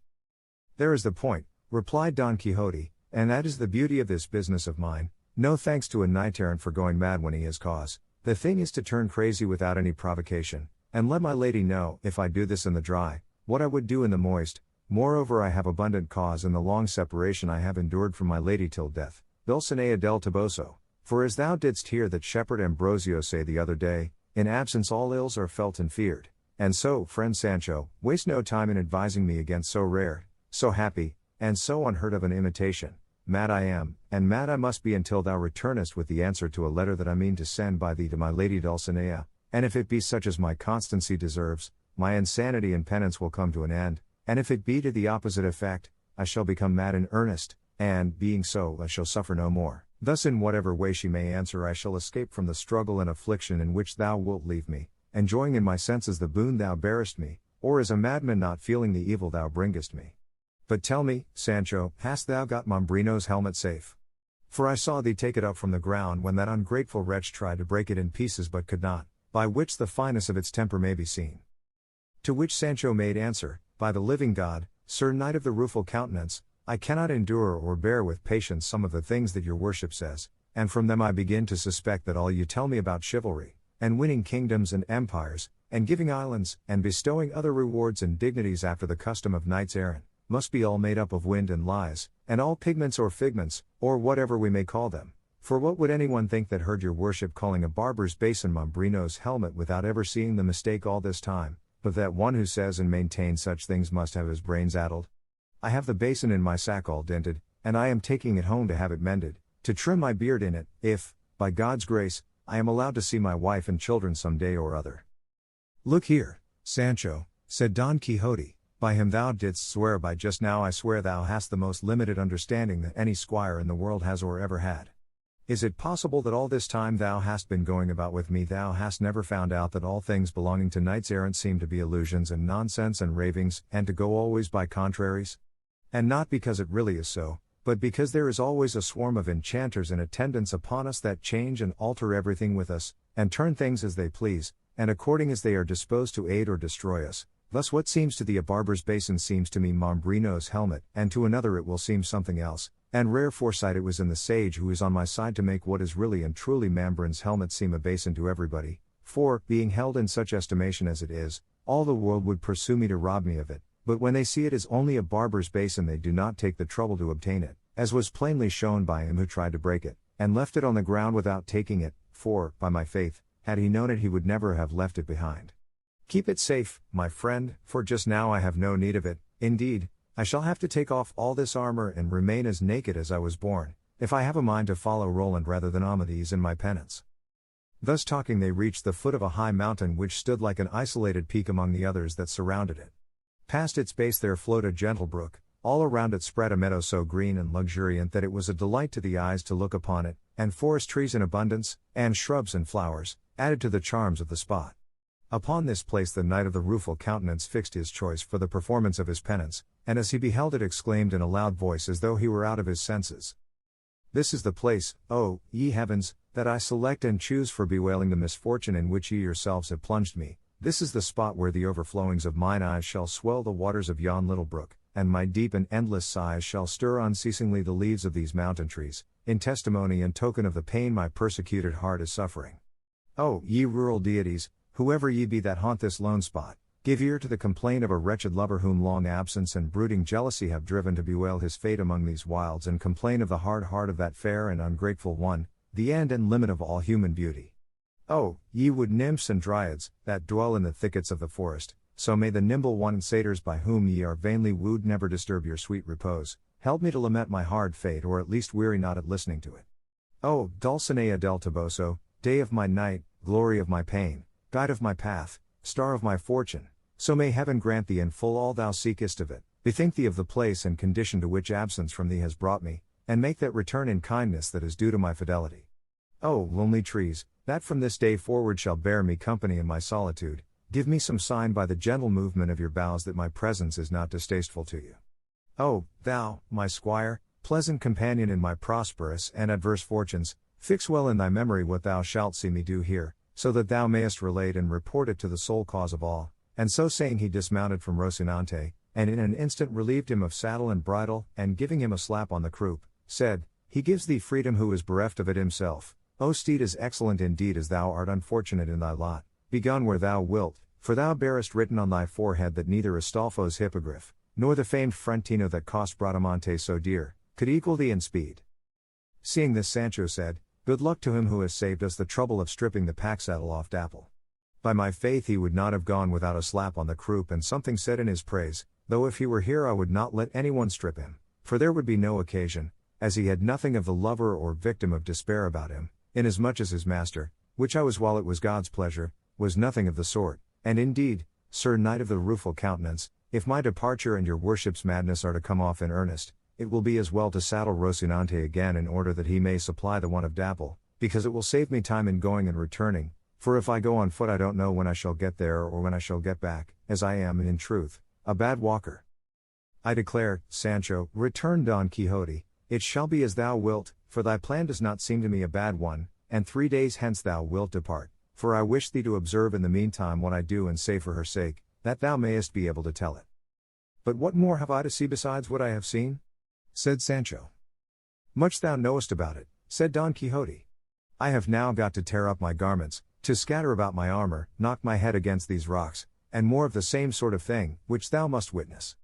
There is the point, replied Don Quixote, and that is the beauty of this business of mine, no thanks to a knight-errant for going mad when he has cause, the thing is to turn crazy without any provocation, and let my lady know, if I do this in the dry, what I would do in the moist. Moreover, I have abundant cause in the long separation I have endured from my lady till death, Dulcinea del Toboso, for as thou didst hear that shepherd Ambrosio say the other day, in absence all ills are felt and feared, and so, friend Sancho, waste no time in advising me against so rare, so happy, and so unheard of an imitation. Mad I am, and mad I must be until thou returnest with the answer to a letter that I mean to send by thee to my lady Dulcinea, and if it be such as my constancy deserves, my insanity and penance will come to an end, and if it be to the opposite effect, I shall become mad in earnest, and, being so, I shall suffer no more. Thus in whatever way she may answer I shall escape from the struggle and affliction in which thou wilt leave me, enjoying in my senses the boon thou bearest me, or as a madman not feeling the evil thou bringest me. But tell me, Sancho, hast thou got Mambrino's helmet safe? For I saw thee take it up from the ground when that ungrateful wretch tried to break it in pieces but could not, by which the fineness of its temper may be seen. To which Sancho made answer, By the living God, Sir Knight of the Rueful Countenance, I cannot endure or bear with patience some of the things that your worship says, and from them I begin to suspect that all you tell me about chivalry, and winning kingdoms and empires, and giving islands, and bestowing other rewards and dignities after the custom of knights errant, must be all made up of wind and lies, and all pigments or figments, or whatever we may call them. For what would anyone think that heard your worship calling a barber's basin Mambrino's helmet without ever seeing the mistake all this time, but that one who says and maintains such things must have his brains addled? I have the basin in my sack all dinted, and I am taking it home to have it mended, to trim my beard in it, if, by God's grace, I am allowed to see my wife and children some day or other. Look here, Sancho, said Don Quixote, by him thou didst swear by just now I swear thou hast the most limited understanding that any squire in the world has or ever had. Is it possible that all this time thou hast been going about with me thou hast never found out that all things belonging to knights errant seem to be illusions and nonsense and ravings, and to go always by contraries? And not because it really is so, but because there is always a swarm of enchanters in attendance upon us that change and alter everything with us, and turn things as they please, and according as they are disposed to aid or destroy us. Thus what seems to thee a barber's basin seems to me Mambrino's helmet, and to another it will seem something else, and rare foresight it was in the sage who is on my side to make what is really and truly Mambrin's helmet seem a basin to everybody, for, being held in such estimation as it is, all the world would pursue me to rob me of it, but when they see it is only a barber's basin they do not take the trouble to obtain it, as was plainly shown by him who tried to break it, and left it on the ground without taking it, for, by my faith, had he known it he would never have left it behind. Keep it safe, my friend, for just now I have no need of it. Indeed, I shall have to take off all this armor and remain as naked as I was born, if I have a mind to follow Roland rather than Amadis in my penance. Thus talking they reached the foot of a high mountain which stood like an isolated peak among the others that surrounded it. Past its base there flowed a gentle brook, all around it spread a meadow so green and luxuriant that it was a delight to the eyes to look upon it, and forest trees in abundance, and shrubs and flowers, added to the charms of the spot. Upon this place the Knight of the Rueful Countenance fixed his choice for the performance of his penance, and as he beheld it exclaimed in a loud voice as though he were out of his senses. This is the place, O, ye heavens, that I select and choose for bewailing the misfortune in which ye yourselves have plunged me. This is the spot where the overflowings of mine eyes shall swell the waters of yon little brook, and my deep and endless sighs shall stir unceasingly the leaves of these mountain trees, in testimony and token of the pain my persecuted heart is suffering. O, ye rural deities, whoever ye be that haunt this lone spot, give ear to the complaint of a wretched lover whom long absence and brooding jealousy have driven to bewail his fate among these wilds, and complain of the hard heart of that fair and ungrateful one, the end and limit of all human beauty. O, ye wood nymphs and dryads, that dwell in the thickets of the forest, so may the nimble one and satyrs by whom ye are vainly wooed never disturb your sweet repose, help me to lament my hard fate, or at least weary not at listening to it. O, Dulcinea del Toboso, day of my night, glory of my pain, guide of my path, star of my fortune, so may heaven grant thee in full all thou seekest of it, bethink thee of the place and condition to which absence from thee has brought me, and make that return in kindness that is due to my fidelity. O, lonely trees, that from this day forward shall bear me company in my solitude, give me some sign by the gentle movement of your boughs that my presence is not distasteful to you. O, thou, my squire, pleasant companion in my prosperous and adverse fortunes, fix well in thy memory what thou shalt see me do here, so that thou mayest relate and report it to the sole cause of all. And so saying he dismounted from Rocinante, and in an instant relieved him of saddle and bridle, and giving him a slap on the croup, said, He gives thee freedom who is bereft of it himself. O steed, as excellent indeed as thou art unfortunate in thy lot, begone where thou wilt, for thou bearest written on thy forehead that neither Astolfo's hippogriff, nor the famed Frentino that cost Bradamante so dear, could equal thee in speed. Seeing this, Sancho said, Good luck to him who has saved us the trouble of stripping the pack saddle off Dapple. By my faith he would not have gone without a slap on the croup and something said in his praise, though if he were here I would not let anyone strip him, for there would be no occasion, as he had nothing of the lover or victim of despair about him, inasmuch as his master, which I was while it was God's pleasure, was nothing of the sort. And indeed, Sir Knight of the Rueful Countenance, if my departure and your worship's madness are to come off in earnest, it will be as well to saddle Rocinante again in order that he may supply the want of Dapple, because it will save me time in going and returning, for if I go on foot I don't know when I shall get there or when I shall get back, as I am, in truth, a bad walker. I declare, Sancho, returned Don Quixote, it shall be as thou wilt, for thy plan does not seem to me a bad one, and 3 days hence thou wilt depart. For I wish thee to observe in the meantime what I do and say for her sake, that thou mayest be able to tell it. But what more have I to see besides what I have seen? Said Sancho. Much thou knowest about it, said Don Quixote. I have now got to tear up my garments, to scatter about my armor, knock my head against these rocks, and more of the same sort of thing, which thou must witness.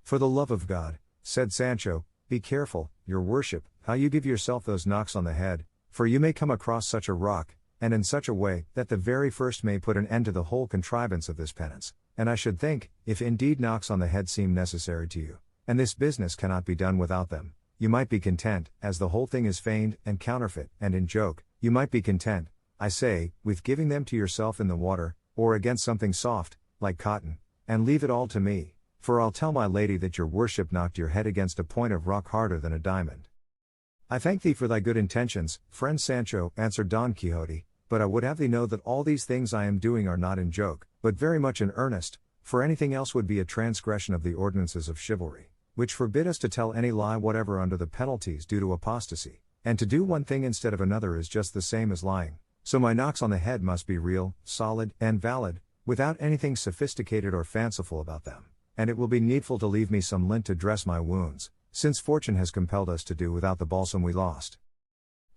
For the love of God, said Sancho, be careful, your worship, how you give yourself those knocks on the head, for you may come across such a rock, and in such a way, that the very first may put an end to the whole contrivance of this penance, and I should think, if indeed knocks on the head seem necessary to you, and this business cannot be done without them, you might be content, as the whole thing is feigned, and counterfeit, and in joke, you might be content, I say, with giving them to yourself in the water, or against something soft, like cotton, and leave it all to me, for I'll tell my lady that your worship knocked your head against a point of rock harder than a diamond. I thank thee for thy good intentions, friend Sancho, answered Don Quixote, but I would have thee know that all these things I am doing are not in joke, but very much in earnest, for anything else would be a transgression of the ordinances of chivalry, which forbid us to tell any lie whatever under the penalties due to apostasy, and to do one thing instead of another is just the same as lying, so my knocks on the head must be real, solid, and valid, without anything sophisticated or fanciful about them, and it will be needful to leave me some lint to dress my wounds, since fortune has compelled us to do without the balsam we lost.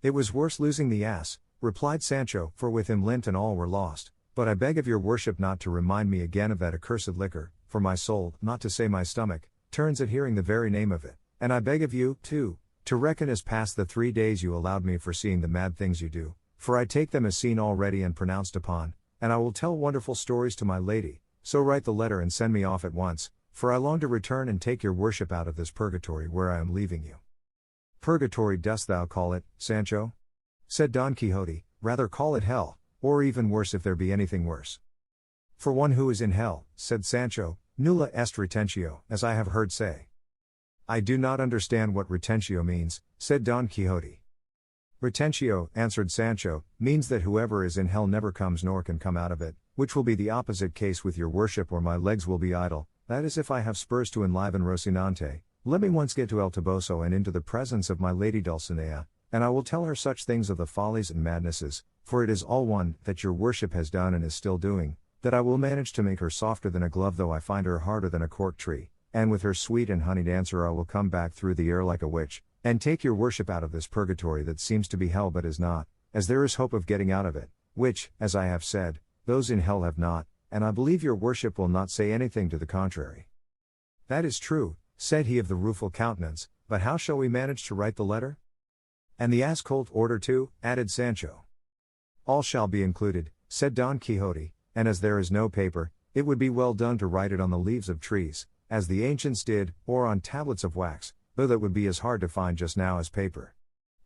It was worse losing the ass, replied Sancho, for with him lint and all were lost, but I beg of your worship not to remind me again of that accursed liquor, for my soul, not to say my stomach, turns at hearing the very name of it, and I beg of you, too, to reckon as past the 3 days you allowed me for seeing the mad things you do, for I take them as seen already and pronounced upon, and I will tell wonderful stories to my lady, so write the letter and send me off at once, for I long to return and take your worship out of this purgatory where I am leaving you. Purgatory dost thou call it, Sancho? Said Don Quixote, rather call it hell, or even worse if there be anything worse. For one who is in hell, said Sancho, nulla est retentio, as I have heard say. I do not understand what retentio means, said Don Quixote. Retentio, answered Sancho, means that whoever is in hell never comes nor can come out of it, which will be the opposite case with your worship, or my legs will be idle, that is if I have spurs to enliven Rocinante. Let me once get to El Toboso and into the presence of my lady Dulcinea, and I will tell her such things of the follies and madnesses, for it is all one, that your worship has done and is still doing, that I will manage to make her softer than a glove though I find her harder than a cork tree, and with her sweet and honeyed answer I will come back through the air like a witch, and take your worship out of this purgatory that seems to be hell but is not, as there is hope of getting out of it, which, as I have said, those in hell have not, and I believe your worship will not say anything to the contrary. That is true, said he of the rueful countenance, but how shall we manage to write the letter? And the ass-colt order too, added Sancho. All shall be included, said Don Quixote, and as there is no paper, it would be well done to write it on the leaves of trees, as the ancients did, or on tablets of wax, though that would be as hard to find just now as paper.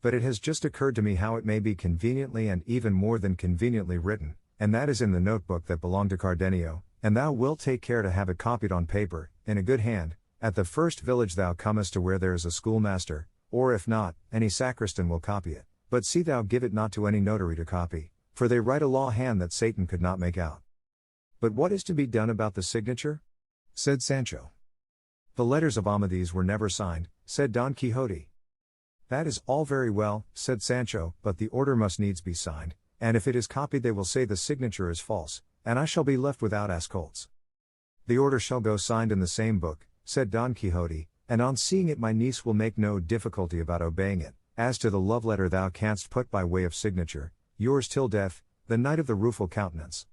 But it has just occurred to me how it may be conveniently and even more than conveniently written, and that is in the notebook that belonged to Cardenio, and thou wilt take care to have it copied on paper, in a good hand, at the first village thou comest to where there is a schoolmaster, or if not, any sacristan will copy it, but see thou give it not to any notary to copy, for they write a law hand that Satan could not make out. But what is to be done about the signature? Said Sancho. The letters of Amadis were never signed, said Don Quixote. That is all very well, said Sancho, but the order must needs be signed, and if it is copied they will say the signature is false, and I shall be left without ass-colts. The order shall go signed in the same book, said Don Quixote, and on seeing it my niece will make no difficulty about obeying it. As to the love letter thou canst put by way of signature, yours till death, the Knight of the Rueful Countenance.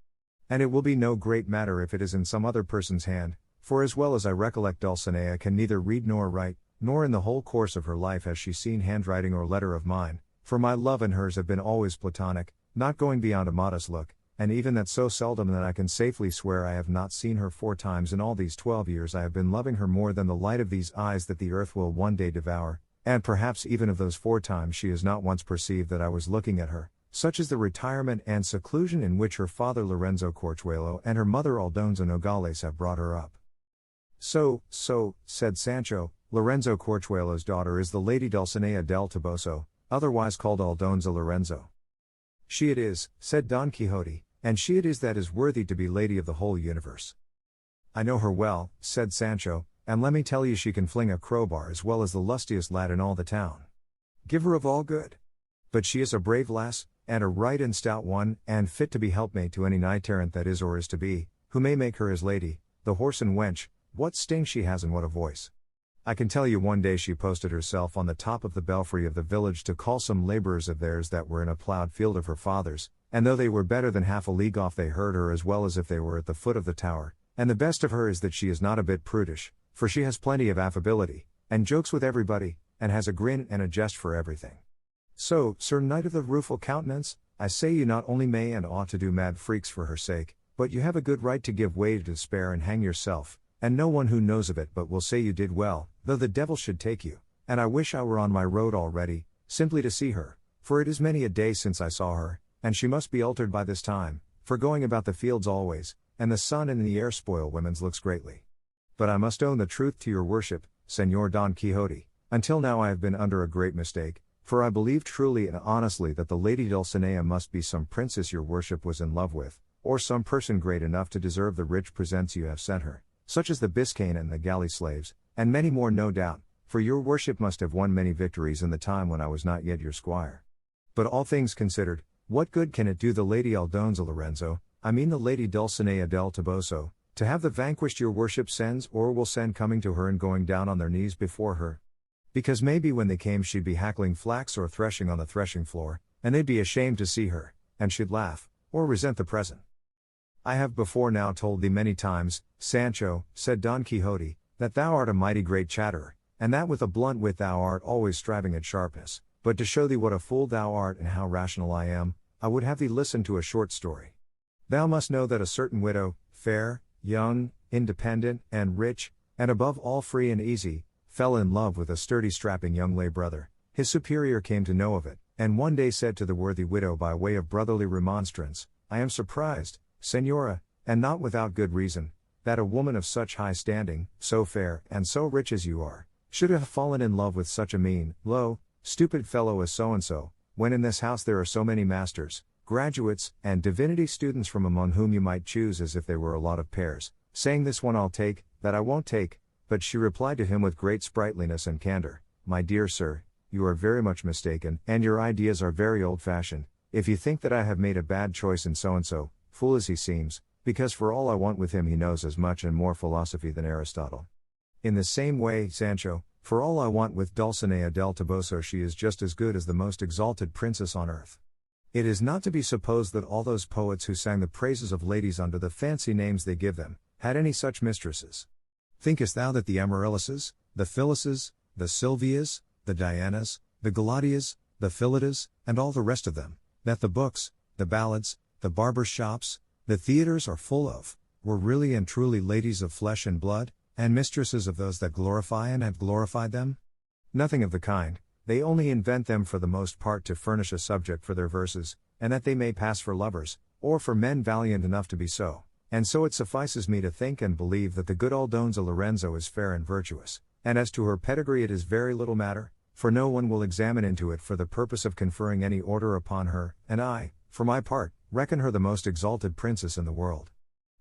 And it will be no great matter if it is in some other person's hand, for as well as I recollect Dulcinea can neither read nor write, nor in the whole course of her life has she seen handwriting or letter of mine, for my love and hers have been always platonic, not going beyond a modest look, and even that so seldom that I can safely swear I have not seen her 4 times in all these 12 years I have been loving her more than the light of these eyes that the earth will one day devour, and perhaps even of those 4 times she has not once perceived that I was looking at her. Such is the retirement and seclusion in which her father Lorenzo Corchuelo and her mother Aldonza Nogales have brought her up. So, said Sancho, Lorenzo Corchuelo's daughter is the Lady Dulcinea del Toboso, otherwise called Aldonza Lorenzo. She it is, said Don Quixote, and she it is that is worthy to be lady of the whole universe. I know her well, said Sancho, and let me tell you she can fling a crowbar as well as the lustiest lad in all the town. Give her of all good. But she is a brave lass, and a right and stout one, and fit to be helpmate to any knight-errant that is or is to be, who may make her his lady. The horse and wench, what sting she has and what a voice. I can tell you one day she posted herself on the top of the belfry of the village to call some laborers of theirs that were in a ploughed field of her father's, and though they were better than half a league off they heard her as well as if they were at the foot of the tower, and the best of her is that she is not a bit prudish, for she has plenty of affability, and jokes with everybody, and has a grin and a jest for everything. So, Sir Knight of the Rueful Countenance, I say you not only may and ought to do mad freaks for her sake, but you have a good right to give way to despair and hang yourself, and no one who knows of it but will say you did well, though the devil should take you, and I wish I were on my road already, simply to see her, for it is many a day since I saw her, and she must be altered by this time, for going about the fields always, and the sun and the air spoil women's looks greatly. But I must own the truth to your worship, Señor Don Quixote, until now I have been under a great mistake, for I believed truly and honestly that the Lady Dulcinea must be some princess your worship was in love with, or some person great enough to deserve the rich presents you have sent her, such as the Biscayne and the galley slaves, and many more no doubt, for your worship must have won many victories in the time when I was not yet your squire. But all things considered, what good can it do the Lady Aldonza Lorenzo, I mean the Lady Dulcinea del Toboso, to have the vanquished your worship sends or will send coming to her and going down on their knees before her? Because maybe when they came she'd be hackling flax or threshing on the threshing floor, and they'd be ashamed to see her, and she'd laugh, or resent the present. I have before now told thee many times, Sancho, said Don Quixote, that thou art a mighty great chatterer, and that with a blunt wit thou art always striving at sharpness, but to show thee what a fool thou art and how rational I am, I would have thee listen to a short story. Thou must know that a certain widow, fair, young, independent, and rich, and above all free and easy, fell in love with a sturdy strapping young lay brother. His superior came to know of it, and one day said to the worthy widow by way of brotherly remonstrance, I am surprised, Señora, and not without good reason, that a woman of such high standing, so fair, and so rich as you are, should have fallen in love with such a mean, low, stupid fellow as so-and-so, when in this house there are so many masters, graduates, and divinity students from among whom you might choose as if they were a lot of pears, saying this one I'll take, that I won't take. But she replied to him with great sprightliness and candor, My dear sir, you are very much mistaken, and your ideas are very old-fashioned, if you think that I have made a bad choice in so-and-so, fool as he seems, because for all I want with him he knows as much and more philosophy than Aristotle. In the same way, Sancho, for all I want with Dulcinea del Toboso, she is just as good as the most exalted princess on earth. It is not to be supposed that all those poets who sang the praises of ladies under the fancy names they give them, had any such mistresses. Thinkest thou that the Amaryllises, the Phyllises, the Sylvias, the Dianas, the Galatias, the Philidas, and all the rest of them, that the books, the ballads, the barbers' shops, the theatres are full of, were really and truly ladies of flesh and blood, and mistresses of those that glorify and have glorified them? Nothing of the kind. They only invent them for the most part to furnish a subject for their verses, and that they may pass for lovers, or for men valiant enough to be so. And so it suffices me to think and believe that the good Aldonza Lorenzo is fair and virtuous, and as to her pedigree it is very little matter, for no one will examine into it for the purpose of conferring any order upon her, and I, for my part, reckon her the most exalted princess in the world.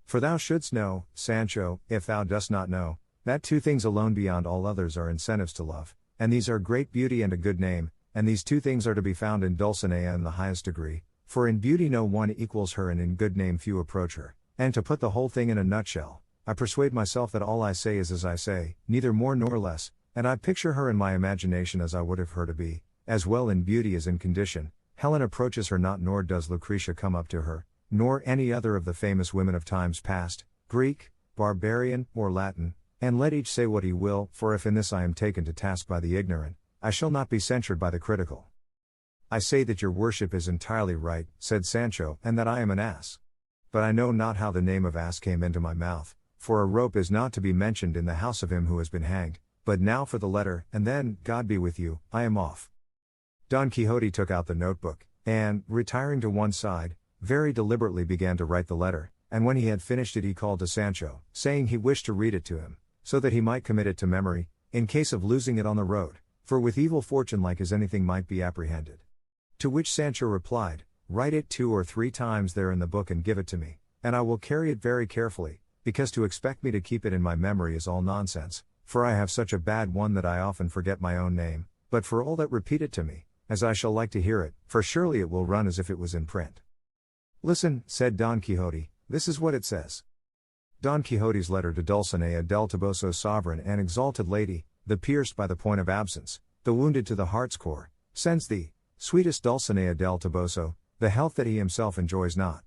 For thou shouldst know, Sancho, if thou dost not know, that two things alone beyond all others are incentives to love, and these are great beauty and a good name, and these two things are to be found in Dulcinea in the highest degree, for in beauty no one equals her and in good name few approach her, and to put the whole thing in a nutshell, I persuade myself that all I say is as I say, neither more nor less, and I picture her in my imagination as I would have her to be, as well in beauty as in condition. Helen approaches her not, nor does Lucretia come up to her, nor any other of the famous women of times past, Greek, barbarian, or Latin, and let each say what he will, for if in this I am taken to task by the ignorant, I shall not be censured by the critical. I say that your worship is entirely right, said Sancho, and that I am an ass. But I know not how the name of ass came into my mouth, for a rope is not to be mentioned in the house of him who has been hanged, but now for the letter, and then, God be with you, I am off. Don Quixote took out the notebook, and, retiring to one side, very deliberately began to write the letter, and when he had finished it he called to Sancho, saying he wished to read it to him, so that he might commit it to memory, in case of losing it on the road, for with evil fortune like as anything might be apprehended. To which Sancho replied, write it 2 or 3 times there in the book and give it to me, and I will carry it very carefully, because to expect me to keep it in my memory is all nonsense, for I have such a bad one that I often forget my own name, but for all that repeat it to me, as I shall like to hear it, for surely it will run as if it was in print. Listen, said Don Quixote, this is what it says. Don Quixote's letter to Dulcinea del Toboso, sovereign and exalted lady, the pierced by the point of absence, the wounded to the heart's core, sends thee, sweetest Dulcinea del Toboso, the health that he himself enjoys not.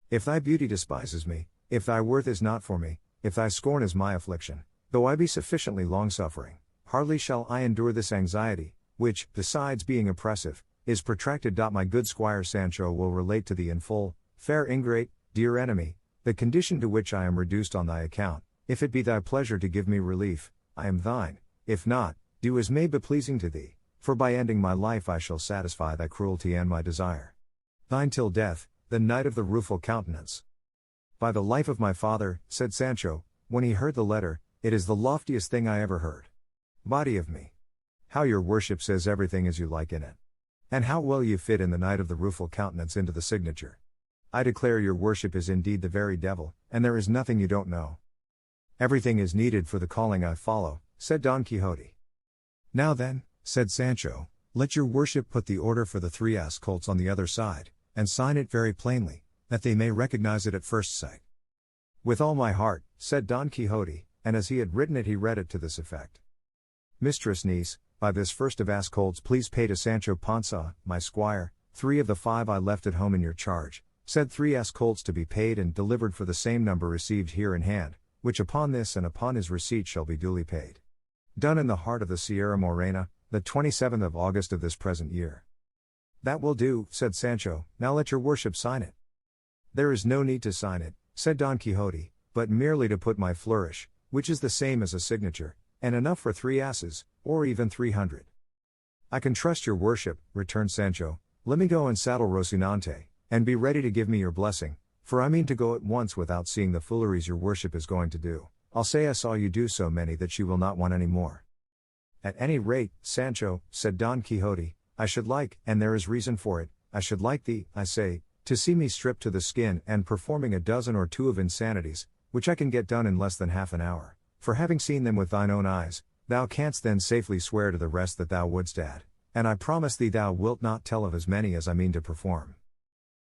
If thy beauty despises me, if thy worth is not for me, if thy scorn is my affliction, though I be sufficiently long-suffering, hardly shall I endure this anxiety, which, besides being oppressive, is protracted. My good squire Sancho will relate to thee in full, fair ingrate, dear enemy, the condition to which I am reduced on thy account. If it be thy pleasure to give me relief, I am thine; if not, do as may be pleasing to thee, for by ending my life I shall satisfy thy cruelty and my desire. Thine till death, the Knight of the Rueful Countenance. By the life of my father, said Sancho, when he heard the letter, it is the loftiest thing I ever heard. Body of me! How your worship says everything as you like in it. And how well you fit in the Knight of the Rueful Countenance into the signature. I declare your worship is indeed the very devil, and there is nothing you don't know. Everything is needed for the calling I follow, said Don Quixote. Now then, said Sancho, let your worship put the order for the 3 ass colts on the other side, and sign it very plainly, that they may recognize it at first sight. With all my heart, said Don Quixote, and as he had written it he read it to this effect. Mistress niece, by this first of ass colts please pay to Sancho Panza, my squire, 3 of the 5 I left at home in your charge, said 3 ass colts to be paid and delivered for the same number received here in hand, which upon this and upon his receipt shall be duly paid. Done in the heart of the Sierra Morena, the 27th of August of this present year. That will do, said Sancho, now let your worship sign it. There is no need to sign it, said Don Quixote, but merely to put my flourish, which is the same as a signature, and enough for 3 asses, or even 300. I can trust your worship, returned Sancho. Let me go and saddle Rocinante, and be ready to give me your blessing, for I mean to go at once without seeing the fooleries your worship is going to do. I'll say I saw you do so many that she will not want any more. At any rate, Sancho, said Don Quixote, I should like, and there is reason for it, I should like thee, I say, to see me stripped to the skin and performing a dozen or 2 of insanities, which I can get done in less than half an hour, for having seen them with thine own eyes, thou canst then safely swear to the rest that thou wouldst add, and I promise thee thou wilt not tell of as many as I mean to perform.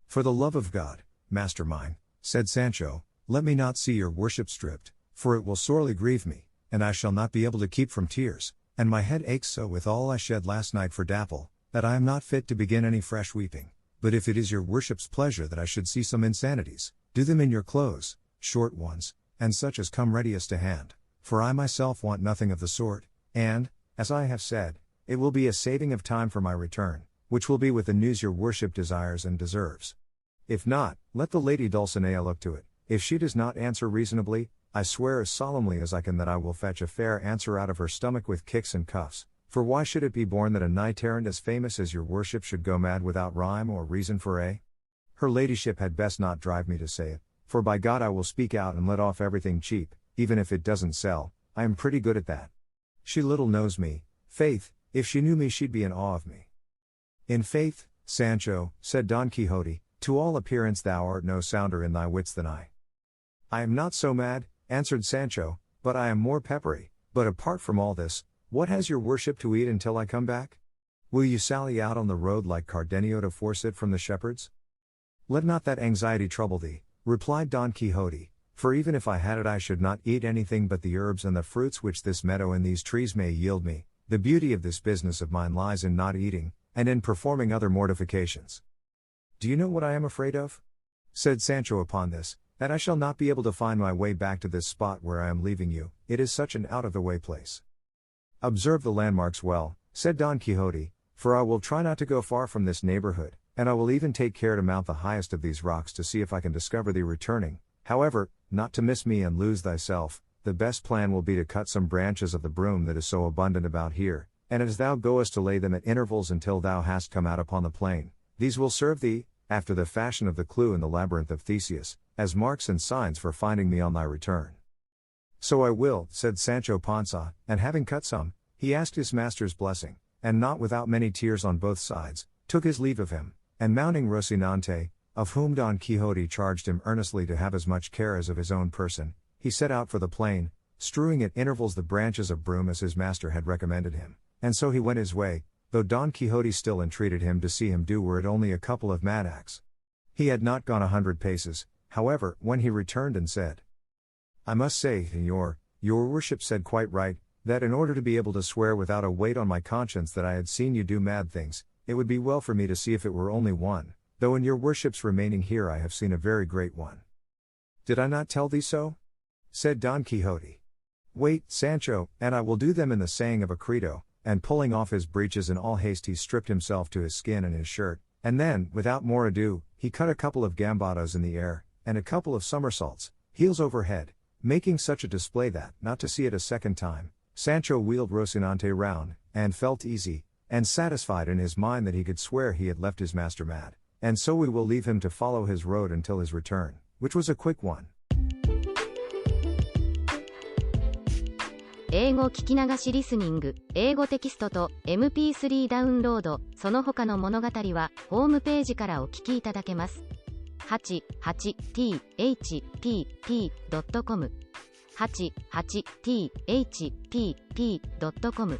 For the love of God, master mine, said Sancho, let me not see your worship stripped, for it will sorely grieve me, and I shall not be able to keep from tears, and my head aches so with all I shed last night for Dapple, that I am not fit to begin any fresh weeping. But if it is your worship's pleasure that I should see some insanities, do them in your clothes, short ones, and such as come readiest to hand, for I myself want nothing of the sort, and, as I have said, it will be a saving of time for my return, which will be with the news your worship desires and deserves. If not, let the Lady Dulcinea look to it. If she does not answer reasonably, I swear as solemnly as I can that I will fetch a fair answer out of her stomach with kicks and cuffs. For why should it be borne that a knight-errant as famous as your worship should go mad without rhyme or reason for a? Her ladyship had best not drive me to say it, for by God I will speak out and let off everything cheap, even if it doesn't sell. I am pretty good at that. She little knows me, faith, if she knew me she'd be in awe of me. In faith, Sancho, said Don Quixote, to all appearance thou art no sounder in thy wits than I. I am not so mad, answered Sancho, but I am more peppery. But apart from all this, what has your worship to eat until I come back? Will you sally out on the road like Cardenio to force it from the shepherds? Let not that anxiety trouble thee, replied Don Quixote, for even if I had it I should not eat anything but the herbs and the fruits which this meadow and these trees may yield me. The beauty of this business of mine lies in not eating, and in performing other mortifications. Do you know what I am afraid of? Said Sancho upon this, that I shall not be able to find my way back to this spot where I am leaving you, it is such an out-of-the-way place. Observe the landmarks well, said Don Quixote, for I will try not to go far from this neighborhood, and I will even take care to mount the highest of these rocks to see if I can discover thee returning. However, not to miss me and lose thyself, the best plan will be to cut some branches of the broom that is so abundant about here, and as thou goest to lay them at intervals until thou hast come out upon the plain, these will serve thee, after the fashion of the clue in the labyrinth of Theseus, as marks and signs for finding me on thy return. So I will, said Sancho Panza, and having cut some, he asked his master's blessing, and not without many tears on both sides, took his leave of him, and mounting Rocinante, of whom Don Quixote charged him earnestly to have as much care as of his own person, he set out for the plain, strewing at intervals the branches of broom as his master had recommended him, and so he went his way, though Don Quixote still entreated him to see him do were it only a couple of mattacks. He had not gone 100 paces, however, when he returned and said, I must say, your worship said quite right, that in order to be able to swear without a weight on my conscience that I had seen you do mad things, it would be well for me to see if it were only one, though in your worship's remaining here I have seen a very great one. Did I not tell thee so? Said Don Quixote. Wait, Sancho, and I will do them in the saying of a credo, and pulling off his breeches in all haste he stripped himself to his skin and his shirt, and then, without more ado, he cut a couple of gambados in the air, and a couple of somersaults, heels over head, making such a display that, not to see it a second time, Sancho wheeled Rocinante round, and felt easy, and satisfied in his mind that he could swear he had left his master mad, and so we will leave him to follow his road until his return, which was a quick one. 英語聞き流しリスニング、英語テキストと MP3 ダウンロード、その他の物語はホームページからお聞きいただけます。88thpp.com 88thpp.com